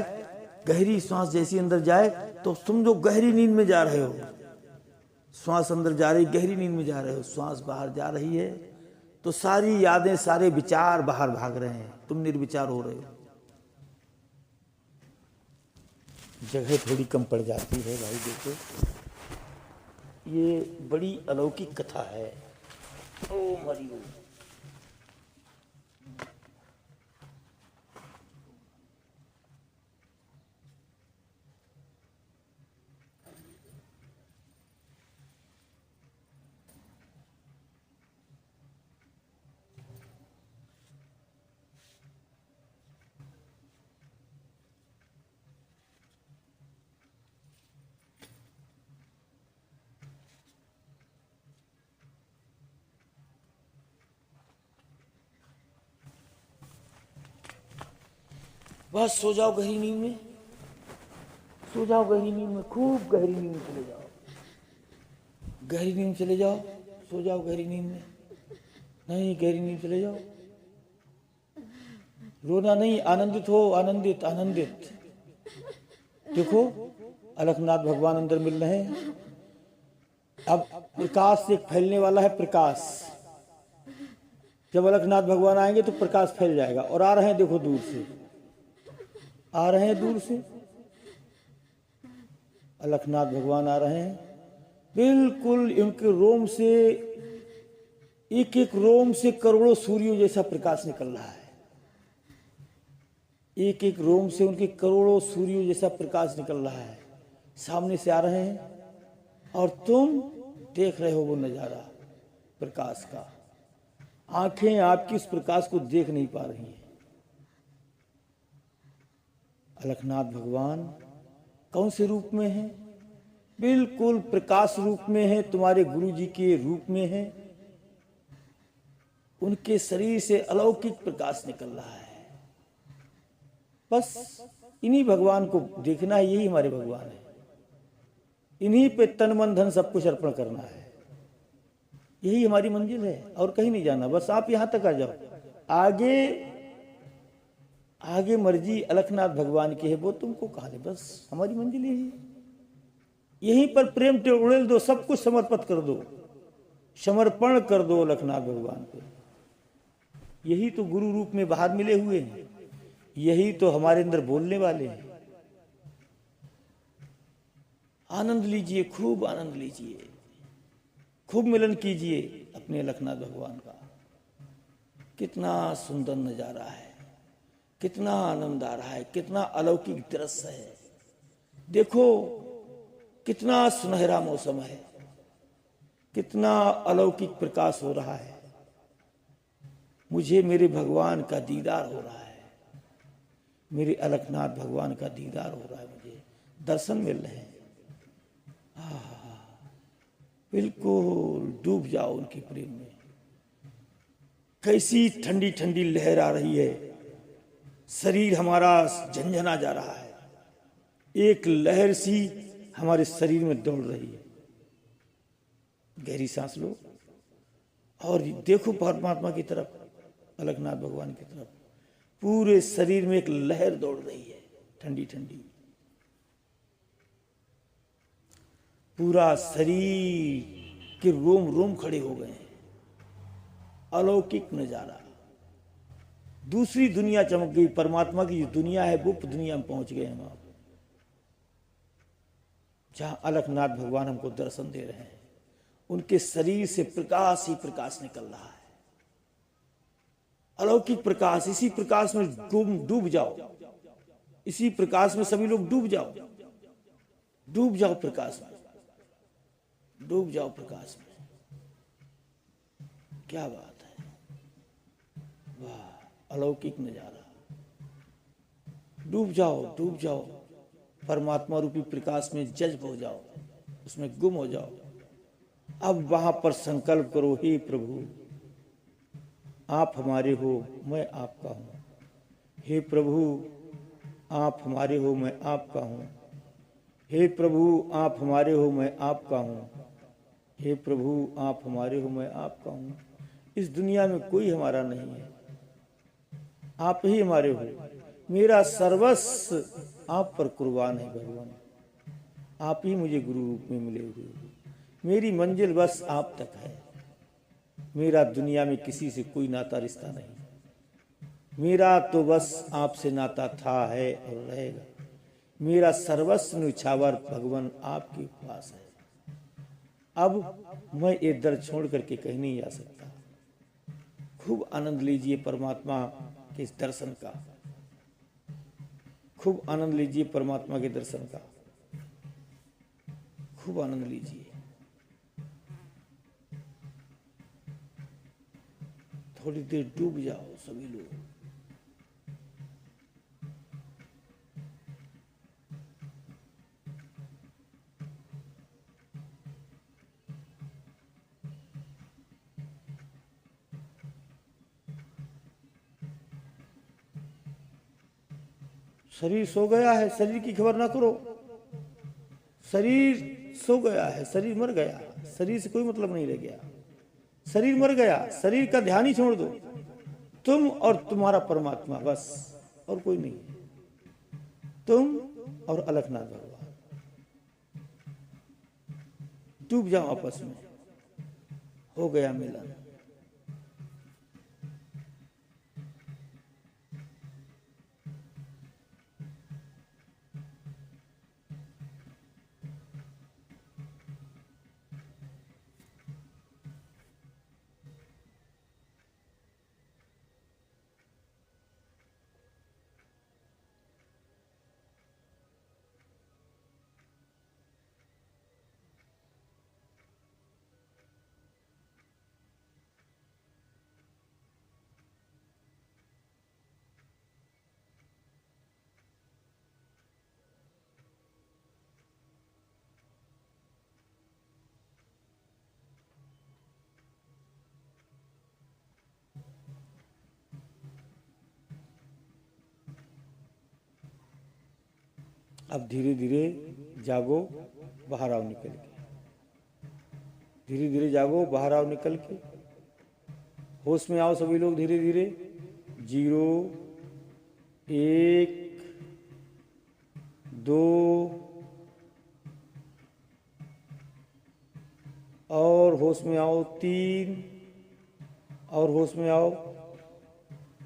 गहरी श्वास जैसी अंदर जाए तो समझो गहरी नींद में जा रहे हो। श्वास अंदर जा रही, गहरी नींद में जा रहे हो। श्वास बाहर जा रही है तो सारी यादें, सारे विचार बाहर भाग रहे हैं, तुम निर्विचार हो रहे हो। जगह थोड़ी कम पड़ जाती है भाई। देखो ये बड़ी अलौकिक कथा है। ओम हरि ओम। बस सो जाओ गहरी नींद में, सो जाओ गहरी नींद में, खूब गहरी नींद में चले जाओ, गहरी नींद चले जाओ, सो जाओ गहरी नींद में, नहीं गहरी नींद चले जाओ, रोना नहीं, आनंदित हो, आनंदित आनंदित। देखो अलखनाथ भगवान अंदर मिल रहे हैं। अब प्रकाश एक फैलने वाला है, प्रकाश जब अलखनाथ भगवान आएंगे तो प्रकाश फैल जाएगा। और आ रहे हैं, देखो दूर से आ रहे हैं, दूर से अलखनाथ भगवान आ रहे हैं। बिल्कुल उनके रोम से, एक एक रोम से करोड़ों सूर्यों जैसा प्रकाश निकल रहा है, एक एक रोम से उनके करोड़ों सूर्यों जैसा प्रकाश निकल रहा है, सामने से आ रहे हैं। और तुम देख रहे हो वो नजारा प्रकाश का, आंखें आपकी उस प्रकाश को देख नहीं पा रही हैं। अलखनाथ भगवान कौन से रूप में हैं? बिल्कुल प्रकाश रूप में है, तुम्हारे गुरु जी के रूप में है। उनके शरीर से अलौकिक प्रकाश निकल रहा है। बस इन्हीं भगवान को देखना है, यही हमारे भगवान है, इन्हीं पे तन मन धन सब कुछ अर्पण करना है, यही हमारी मंजिल है और कहीं नहीं जाना। बस आप यहां तक आ जाओ, आगे आगे मर्जी अलखनाथ भगवान की है, वो तुमको कहा दे। बस हमारी मंजिल यही है, यहीं पर प्रेम से उड़ेल दो, सब कुछ समर्पित कर दो, समर्पण कर दो अलखनाथ भगवान को। यही तो गुरु रूप में बाहर मिले हुए हैं, यही तो हमारे अंदर बोलने वाले हैं। आनंद लीजिए, खूब आनंद लीजिए, खूब मिलन कीजिए अपने अलखनाथ भगवान का। कितना सुंदर नजारा है, कितना आनंद आ रहा है, कितना अलौकिक दृश्य है। देखो कितना सुनहरा मौसम है, कितना अलौकिक प्रकाश हो रहा है। मुझे मेरे भगवान का दीदार हो रहा है, मेरे अलखनाथ भगवान का दीदार हो रहा है, मुझे दर्शन मिल रहे हैं। बिल्कुल डूब जाओ उनके प्रेम में। कैसी ठंडी ठंडी लहर आ रही है, शरीर हमारा झंझना जा रहा है, एक लहर सी हमारे शरीर में दौड़ रही है। गहरी सांस लो और देखो परमात्मा की तरफ, अलखनाथ भगवान की तरफ। पूरे शरीर में एक लहर दौड़ रही है, ठंडी ठंडी, पूरा शरीर के रोम रोम खड़े हो गए हैं। अलौकिक नजारा, दूसरी दुनिया चमक गई। परमात्मा की जो दुनिया है, गुप्त दुनिया में पहुंच गए हम आप, जहां अलखनाथ भगवान हमको दर्शन दे रहे हैं। उनके शरीर से प्रकाश ही प्रकाश निकल रहा है, अलौकिक प्रकाश। इसी प्रकाश में डूब जाओ, इसी प्रकाश में सभी लोग डूब जाओ, डूब जाओ प्रकाश में, डूब जाओ प्रकाश में। क्या बात है, वाह अलौकिक नजारा। डूब जाओ, डूब जाओ, परमात्मा रूपी प्रकाश में जज्ब हो जाओ, उसमें गुम हो जाओ। अब वहां पर संकल्प करो, हे प्रभु आप हमारे हो, मैं आपका हूं। हे प्रभु आप हमारे हो, मैं आपका हूं। हे प्रभु आप हमारे हो, मैं आपका हूं। हे प्रभु आप हमारे हो, मैं आपका हूं। इस दुनिया में कोई हमारा नहीं है, आप ही हमारे हो। मेरा सर्वस्व आप पर कुर्बान है भगवान, आप ही मुझे गुरु रूप में मिले हुए हो। मेरी मंजिल बस आप तक है, मेरा दुनिया में किसी से कोई नाता रिश्ता नहीं, मेरा तो बस आपसे नाता था, है और रहेगा। मेरा सर्वस्व न्यौछावर भगवान आपके पास है। अब मैं ये दर छोड़ करके कहीं नहीं जा सकता। खूब आनंद लीजिए परमात्मा के इस दर्शन का, खूब आनंद लीजिए परमात्मा के दर्शन का, खूब आनंद लीजिए। थोड़ी देर डूब जाओ सभी लोग। शरीर सो गया है, शरीर की खबर ना करो। शरीर सो गया है, शरीर मर गया, शरीर से कोई मतलब नहीं रह गया। शरीर मर गया, शरीर का ध्यान ही छोड़ दो। तुम और तुम्हारा परमात्मा, बस, और कोई नहीं। तुम और अलखनाथ भगवान, डूब जाओ आपस में, हो गया मिलन। अब धीरे धीरे जागो, बाहर आओ निकल के। धीरे धीरे जागो, बाहर आओ निकल के। होश में आओ सभी लोग धीरे धीरे। 0, 1, 2 और होश में आओ 3 और होश में आओ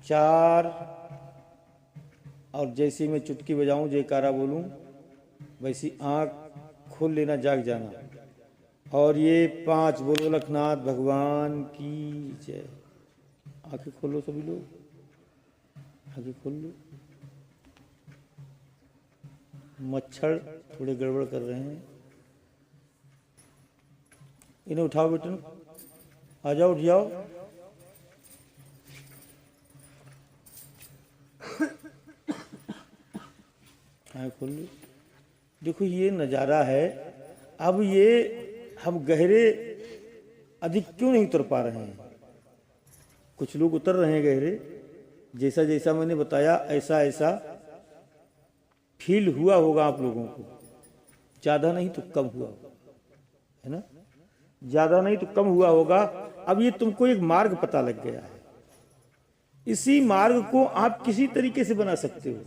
4। और जैसे मैं चुटकी बजाऊं, जयकारा बोलूं, वैसी आंख खोल लेना, जाग जाना। और ये 5 बोलो, अलखनाथ भगवान की जय। आंखें खोलो सभी लोग, आंखें खोल लो। मच्छर थोड़े गड़बड़ कर रहे हैं, इन्हें उठाओ बेटन, आ जाओ, उठ जाओ। खोल लो। देखो ये नज़ारा है। अब ये हम गहरे अधिक क्यों नहीं उतर पा रहे हैं? कुछ लोग उतर रहे हैं गहरे, जैसा जैसा मैंने बताया ऐसा ऐसा फील हुआ होगा आप लोगों को। ज़्यादा नहीं तो कम हुआ होगा, है ना? ज़्यादा नहीं तो कम हुआ होगा। अब ये तुमको एक मार्ग पता लग गया है। इसी मार्ग को आप किसी तरीके से बना सकते हो,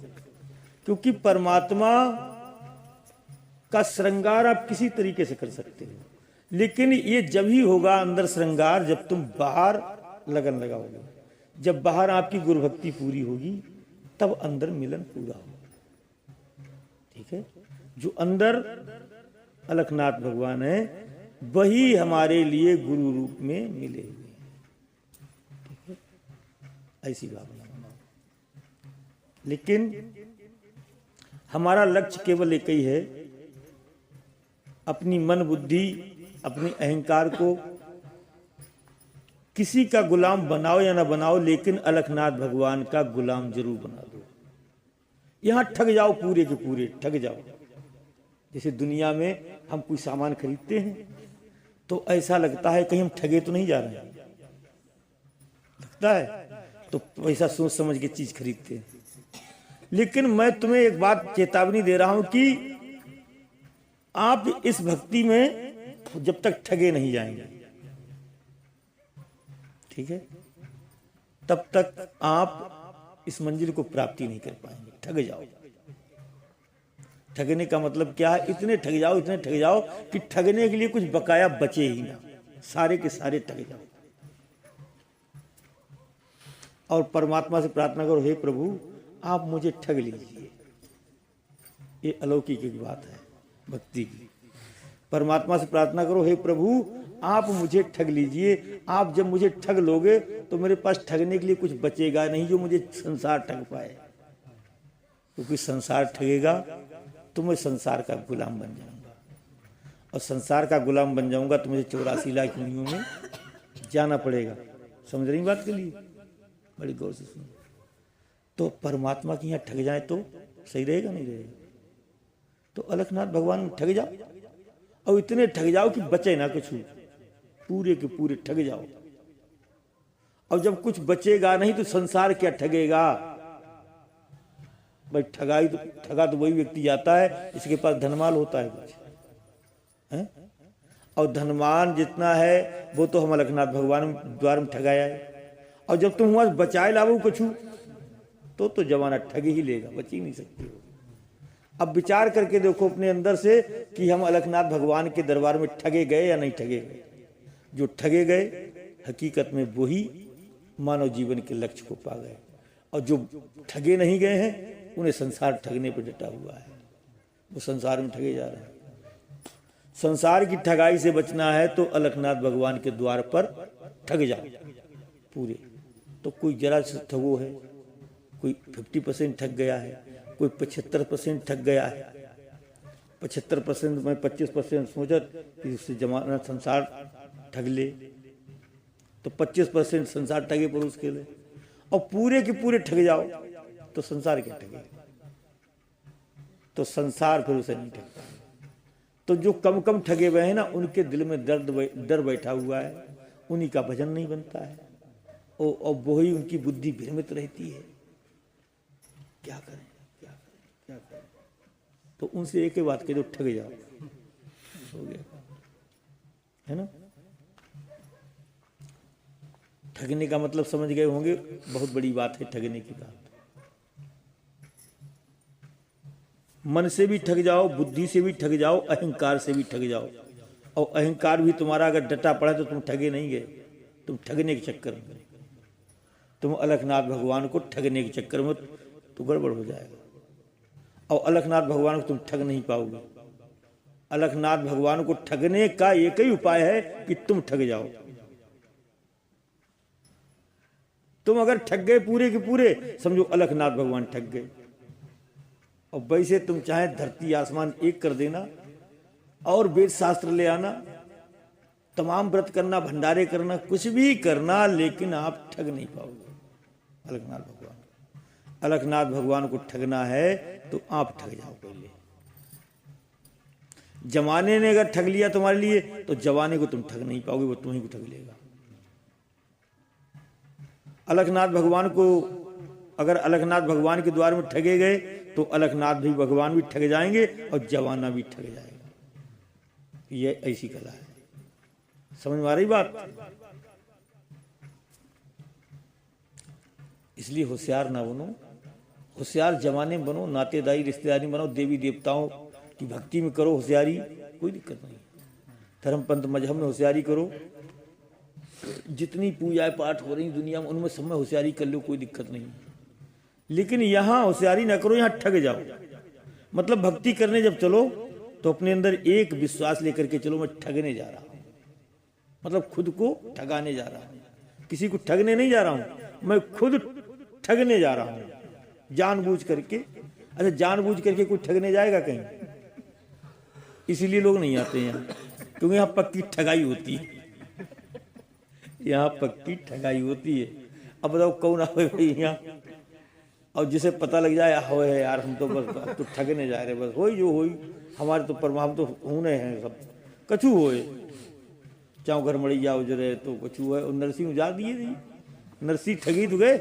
क्योंकि परमात्मा का श्रृंगार आप किसी तरीके से कर सकते हो। लेकिन ये जब ही होगा अंदर श्रृंगार, जब तुम बाहर लगन लगाओगे। जब बाहर आपकी गुरु भक्ति पूरी होगी, तब अंदर मिलन पूरा होगा। ठीक है? जो अंदर अलखनाथ भगवान है, वही हमारे लिए गुरु रूप में मिले हुए हैं। ठीक है? ऐसी भावना बनाओ। लेकिन हमारा लक्ष्य केवल एक ही है, अपनी मन बुद्धि, अपने अहंकार को किसी का गुलाम बनाओ या ना बनाओ, लेकिन अलखनाथ भगवान का गुलाम जरूर बना दो। यहां ठग जाओ, पूरे के पूरे ठग जाओ। जैसे दुनिया में हम कोई सामान खरीदते हैं तो ऐसा लगता है कहीं हम ठगे तो नहीं जा रहे हैं, लगता है, तो वैसा सोच समझ के चीज खरीदते हैं। लेकिन मैं तुम्हें एक बात चेतावनी दे रहा हूं कि आप इस भक्ति में जब तक ठगे नहीं जाएंगे, ठीक है, तब तक आप इस मंजिल को प्राप्ति नहीं कर पाएंगे। ठग जाओ। ठगने का मतलब क्या है? इतने ठग जाओ, इतने ठग जाओ कि ठगने के लिए कुछ बकाया बचे ही ना, सारे के सारे ठग जाओ। और परमात्मा से प्रार्थना करो, हे प्रभु आप मुझे ठग लीजिए। ये अलौकिक एक बात है भक्ति की। परमात्मा से प्रार्थना करो, हे प्रभु आप मुझे ठग लीजिए। आप जब मुझे ठग लोगे तो मेरे पास ठगने के लिए कुछ बचेगा नहीं, जो मुझे संसार ठग पाए। क्योंकि संसार ठगेगा तो मैं संसार का गुलाम बन जाऊंगा, और संसार का गुलाम बन जाऊंगा तो मुझे 84 लाख योनियों में जाना पड़ेगा। समझ रही बात के लिए? बड़ी गौर से सुनो। तो परमात्मा के यहाँ ठग जाए तो सही रहेगा, नहीं रहेगा? तो अलखनाथ भगवान में ठग जाओ, और इतने ठग जाओ कि बचे ना कुछ, पूरे के पूरे ठग जाओ। और जब कुछ बचेगा नहीं तो संसार क्या ठगेगा? भाई ठगा तो वही व्यक्ति जाता है जिसके पास धनमाल होता है कुछ है, और धनमान जितना है वो तो हम अलखनाथ भगवान द्वार में ठगाया है। और जब तुम वहां बचाए लाओ कछु तो जमाना ठग ही लेगा, बच ही नहीं सकती हो। अब विचार करके देखो अपने अंदर से कि हम अलखनाथ भगवान के दरबार में ठगे गए या नहीं ठगे गए। जो ठगे गए हकीकत में वही मानव जीवन के लक्ष्य को पा गए, और जो ठगे नहीं गए हैं उन्हें संसार ठगने पर डटा हुआ है, वो संसार में ठगे जा रहे हैं। संसार की ठगाई से बचना है तो अलखनाथ भगवान के द्वार पर ठग जाओ पूरे। तो कोई जरा से ठगो है, कोई 50% ठग गया है, कोई 75% ठग गया है। 75% में 25% सोचा कि उससे जमाना संसार ठग ले, तो 25% संसार ठगे पर उसके लिए, और पूरे के पूरे ठग जाओ तो संसार क्या ठगे, तो संसार फिर उसे नहीं ठगता। तो जो कम कम ठगे हुए हैं ना, उनके दिल में डर बैठा हुआ है, उन्हीं का भजन नहीं बनता है, और वही उनकी बुद्धि भ्रमित रहती है। क्या करें क्या करें क्या करें, तो उनसे एक ही बात कह दो, ठग जाओ, हो गया, है ना। ठगने का मतलब समझ गए होंगे, बहुत बड़ी बात है ठगने की बात। मन से भी ठग जाओ, बुद्धि से भी ठग जाओ, अहंकार से भी ठग जाओ। और अहंकार भी तुम्हारा अगर डटा पड़ा तो तुम ठगे नहीं गए, तुम ठगने के चक्कर में, तुम अलखनाथ भगवान को ठगने के चक्कर में तो गड़बड़ हो जाएगा। और अलखनाथ भगवान को तुम ठग नहीं पाओगे। अलखनाथ भगवान को ठगने का एक ही उपाय है कि तुम ठग जाओ। तुम अगर ठग गए पूरे के पूरे, समझो अलखनाथ भगवान ठग गए। और वैसे तुम चाहे धरती आसमान एक कर देना, और वेद शास्त्र ले आना, तमाम व्रत करना, भंडारे करना, कुछ भी करना, लेकिन आप ठग नहीं पाओगे अलखनाथ भगवान। अलखनाथ भगवान को ठगना है तो आप ठग जाओ पहले। जमाने ने अगर ठग लिया तुम्हारे लिए तो जमाने को तुम ठग नहीं पाओगे, वो तुम्हीं को ठग लेगा। अलखनाथ भगवान को अगर अलखनाथ भगवान के द्वार में ठगे गए तो अलखनाथ भी भगवान भी ठग जाएंगे और जमाना भी ठग जाएगा। ये ऐसी कला है, समझ में आ रही बात। इसलिए होशियार ना बनो, होशियार जमाने में बनो, नातेदारी रिश्तेदारी बनो, देवी देवताओं की भक्ति में करो होशियारी, कोई दिक्कत नहीं। धर्म पंथ मजहब में होशियारी करो, जितनी पूजाएं पाठ हो रही दुनिया में उनमें सब में होशियारी कर लो, कोई दिक्कत नहीं। लेकिन यहां होशियारी ना करो, यहां ठग जाओ। मतलब भक्ति करने जब चलो तो अपने अंदर एक विश्वास लेकर के चलो, मैं ठगने जा रहा हूं, मतलब खुद को ठगाने जा रहा हूं, किसी को ठगने नहीं जा रहा हूं, मैं खुद ठगने जा रहा हूं जानबूझ करके। अच्छा, जानबूझ करके कोई ठगने जाएगा कहीं? इसीलिए लोग नहीं आते यहाँ, क्योंकि यहाँ पक्की ठगाई होती है, यहाँ पक्की ठगाई होती है। अब बताओ कौन आवे भाई यहाँ, और जिसे पता लग जाए हो है यार हम तो बस तो ठगने जा रहे, बस होई जो होई, हमारे तो पर हम तो होने हैं सब कछु होए, चाहो घर मड़ैया उजरे तो कछु है। और नरसिंह उजाड़ दिए नहीं, नरसिंह ठगी तो गए,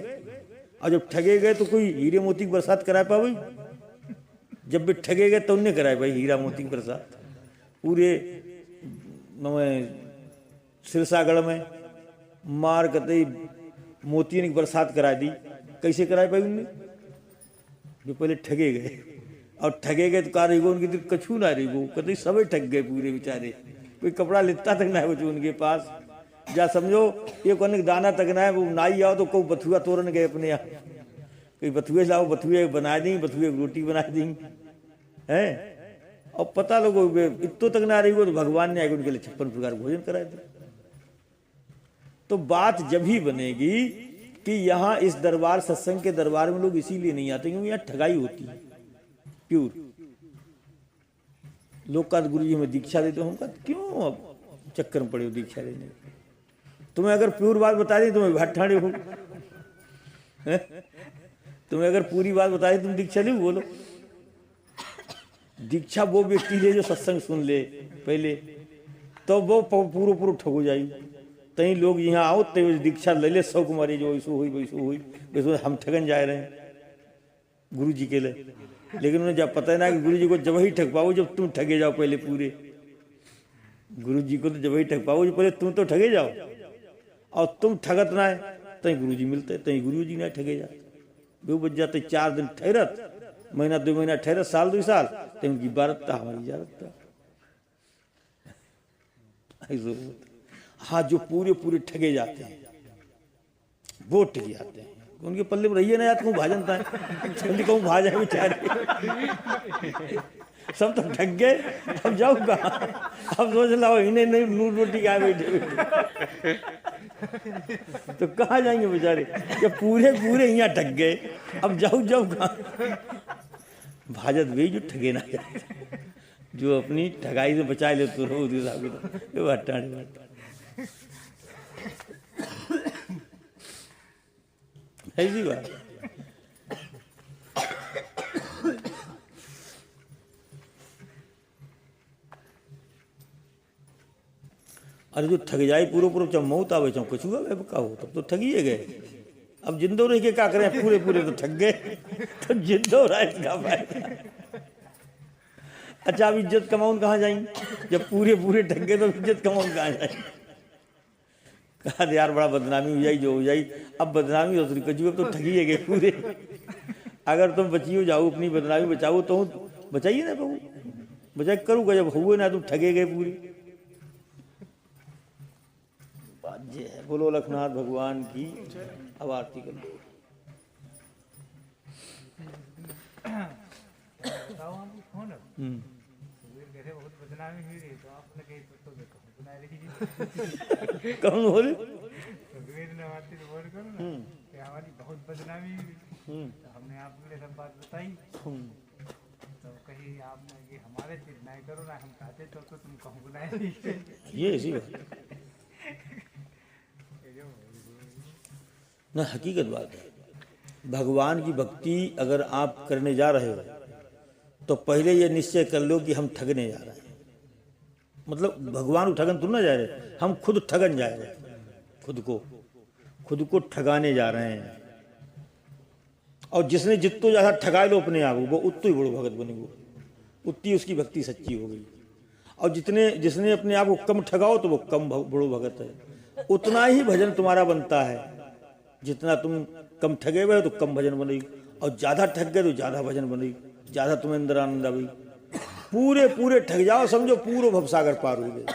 और जब ठगे गए तो कोई हीरे मोती की बरसात करा पाए? जब भी ठगे गए तो उनने कराए भाई हीरा मोती की बरसात। पूरे सिरसागढ़ में मार कतई मोतियों की बरसात करा दी। कैसे कराए भाई उनने? जो पहले ठगे गए, और ठगे गए तो कहा रही उनकी तो कछू ना रही, वो कतई सबे ठग गए पूरे बेचारे, कोई कपड़ा लेता तक ना है वो उनके पास। जा समझो ये कोने दाना तक ना है, वो नाई आओ तो कोई बथुआ तोड़न गए अपने यहाँ, कोई बथुए लाओ, बथुए बना दी, बथुए रोटी बना दी है। और पता लोगो इतो तक ना रही वो तो भगवान ने आगे उनके लिए 56 प्रकार भोजन कराए थे। तो बात जब ही बनेगी कि यहाँ इस दरबार सत्संग के दरबार में लोग इसीलिए नहीं आते क्योंकि यहाँ ठगाई होती है प्योर। लोग का गुरु जी हमें दीक्षा देते हो, क्यों अब चक्कर में पड़े हो दीक्षा लेने? तुम्हें अगर प्योर बात बता दी तुम्हें भाट ठाड़े हो, तुम्हें अगर पूरी बात बता दी तुम दीक्षा ले बोलो। दीक्षा वो व्यक्ति ले जो सत्संग सुन ले पहले, तो वो पूरा पूरा ठगो जाएगी। तई लोग यहाँ आओ तो दीक्षा ले ले, सौ कुमारी जो वैसो हुई वैसो हुई वैसो हम ठगन जा रहे हैं। गुरु जी के लिए। लेकिन उन्हें जब पता है ना कि गुरु जी को जब ही ठग पाओ जब तुम ठगे जाओ पहले पूरे। गुरु जी को तो जब ही ठग पाओ जो पहले तुम तो ठगे जाओ, और तुम ठगत ना है तई गुरु जी मिलते, तई गुरु जी ना ठगे जाते। वो बच जाते 4 दिन ठहरत, महीना 2 महीना ठहरत, साल 2 साल, तो उनकी इबारत था, हमारी इजारत था। हाँ, जो पूरे पूरे ठगे जाते हैं वो ठग जाते हैं, उनके पल्ले में रहिए ना यार, कहूँ भाजन था कहूँ भाजा बेचारे सब तो ठग गए, अब जाओ कहाँ, अब सोच लो इन्हें नहीं नून रोटी खाए बैठे बैठे तो कहाँ जाएंगे बेचारे, जब पूरे पूरे यहाँ ठग गए, अब जाओ जाओ कहाँ। भाजत वे जो ठगे ना जाते, जो अपनी ठगाई से बचा ले तो रो ऐसी बात। अरे जो ठग जाए पूरे पूरे जब मौत आवे चाहो कछुआ वे का हो तब तो ठगिए गए। अब जिंदो रह के क्या करें, पूरे पूरे तो ठग गए तो जिंदो रह का भाई। अच्छा, अब इज्जत कमाऊन कहाँ जाएंगे, जब पूरे पूरे ठग गए तो इज्जत कमाऊन कहाँ जाएंगे। कहा यार बड़ा बदनामी हो जाई जो हो जाई, अब बदनामी हो रही कछुआ तो ठगिए गए पूरे। अगर तुम बचियो जाओ, अपनी बदनामी बचाओ तो बचाइए ना बहू, बचाई करूँगा, जब हुए ना तुम ठगे गए पूरी। बात ये है। बोलो लखनाथ भगवान की। अब आरती करो। कौन बोले? हमारी बहुत बदनामी हुई, हमने आपके लिए सब बात बताई, तो कहीं आपने कि हमारे चित नहीं करो ना, हम कहते तो तुम कहूँ बुलाए। ये ऐसी बात ना, हकीकत बात है। भगवान की भक्ति अगर आप करने जा रहे हो तो पहले ये निश्चय कर लो कि हम ठगने जा रहे हैं। मतलब भगवान को ठगन तुम ना जा रहे, हम खुद ठगन जा रहे हैं, खुद को ठगाने जा रहे हैं। और जिसने जितो ज्यादा ठगा लो अपने आप वो उतो ही बड़ो भगत बनेगो, उतनी उसकी भक्ति सच्ची हो गई। और जिसने अपने आप को कम ठगाओ तो वो कम बड़ो भगत है। उतना ही भजन तुम्हारा बनता है, जितना तुम कम ठगे हुए तो कम भजन बनेगी, और ज्यादा ठग गए तो ज्यादा भजन बनेगी, ज्यादा तुम्हें अंदर आनंद आएगी। पूरे पूरे ठग जाओ, समझो पूरा भवसागर पार हो गए।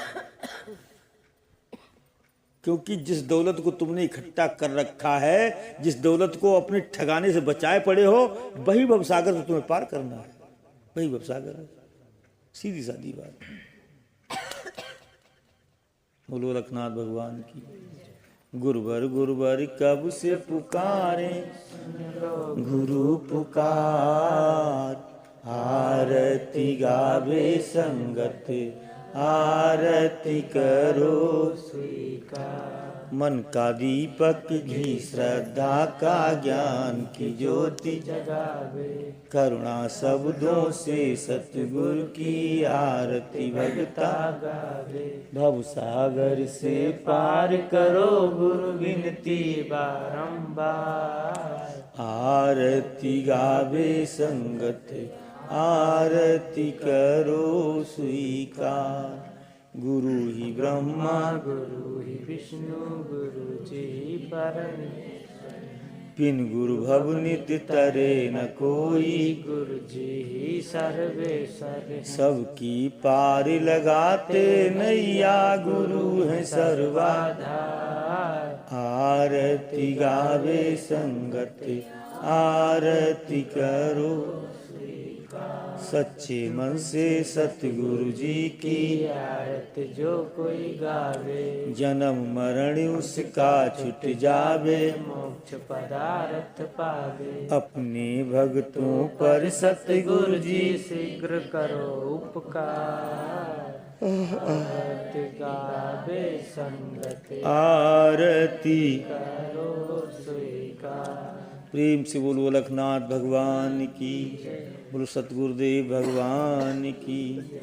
क्योंकि जिस दौलत को तुमने इकट्ठा कर रखा है, जिस दौलत को अपने ठगाने से बचाए पड़े हो, वही भवसागर तो तुम्हें पार करना है, वही भवसागर है। सीधी सादी बात। बोलो लखनाथ भगवान की। गुरुवर कब से पुकारे, गुरु पुकार, आरती गावे संगत, आरती करो स्वीकार। मन का दीपक घी श्रद्धा का ज्ञान की ज्योति जगावे, करुणा शब्दों से सतगुरु की आरती भगता गावे। भव सागर से पार करो गुरु विनती बारंबार, आरती गावे संगत, आरती करो स्वीकार। गुरु ही ब्रह्मा गुरु ही विष्णु, गुरु जी परमेश्वर, बिन गुरु भव नित्य तरे न कोई, गुरु जी ही सर्वेश्वर। सबकी पार लगाते नैया, गुरु है सर्वाधार, आरती गावे संगत, आरती करो सच्चे मन से सतगुरु जी की आरत जो कोई गावे, जन्म मरण उसका छुट जावे, मोक्ष पदार्थ पावे। अपने भक्तों पर सतगुरु जी शीघ्र करो उपकार, आरती गावे संगत, आरती करो स्वीकार। प्रेम से बोलो लखनाथ भगवान की, बोलो सतगुरुदेव भगवान की।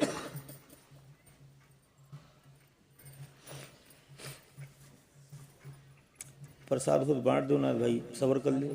प्रसाद खुद बांट दो ना भाई, सबर कर ले।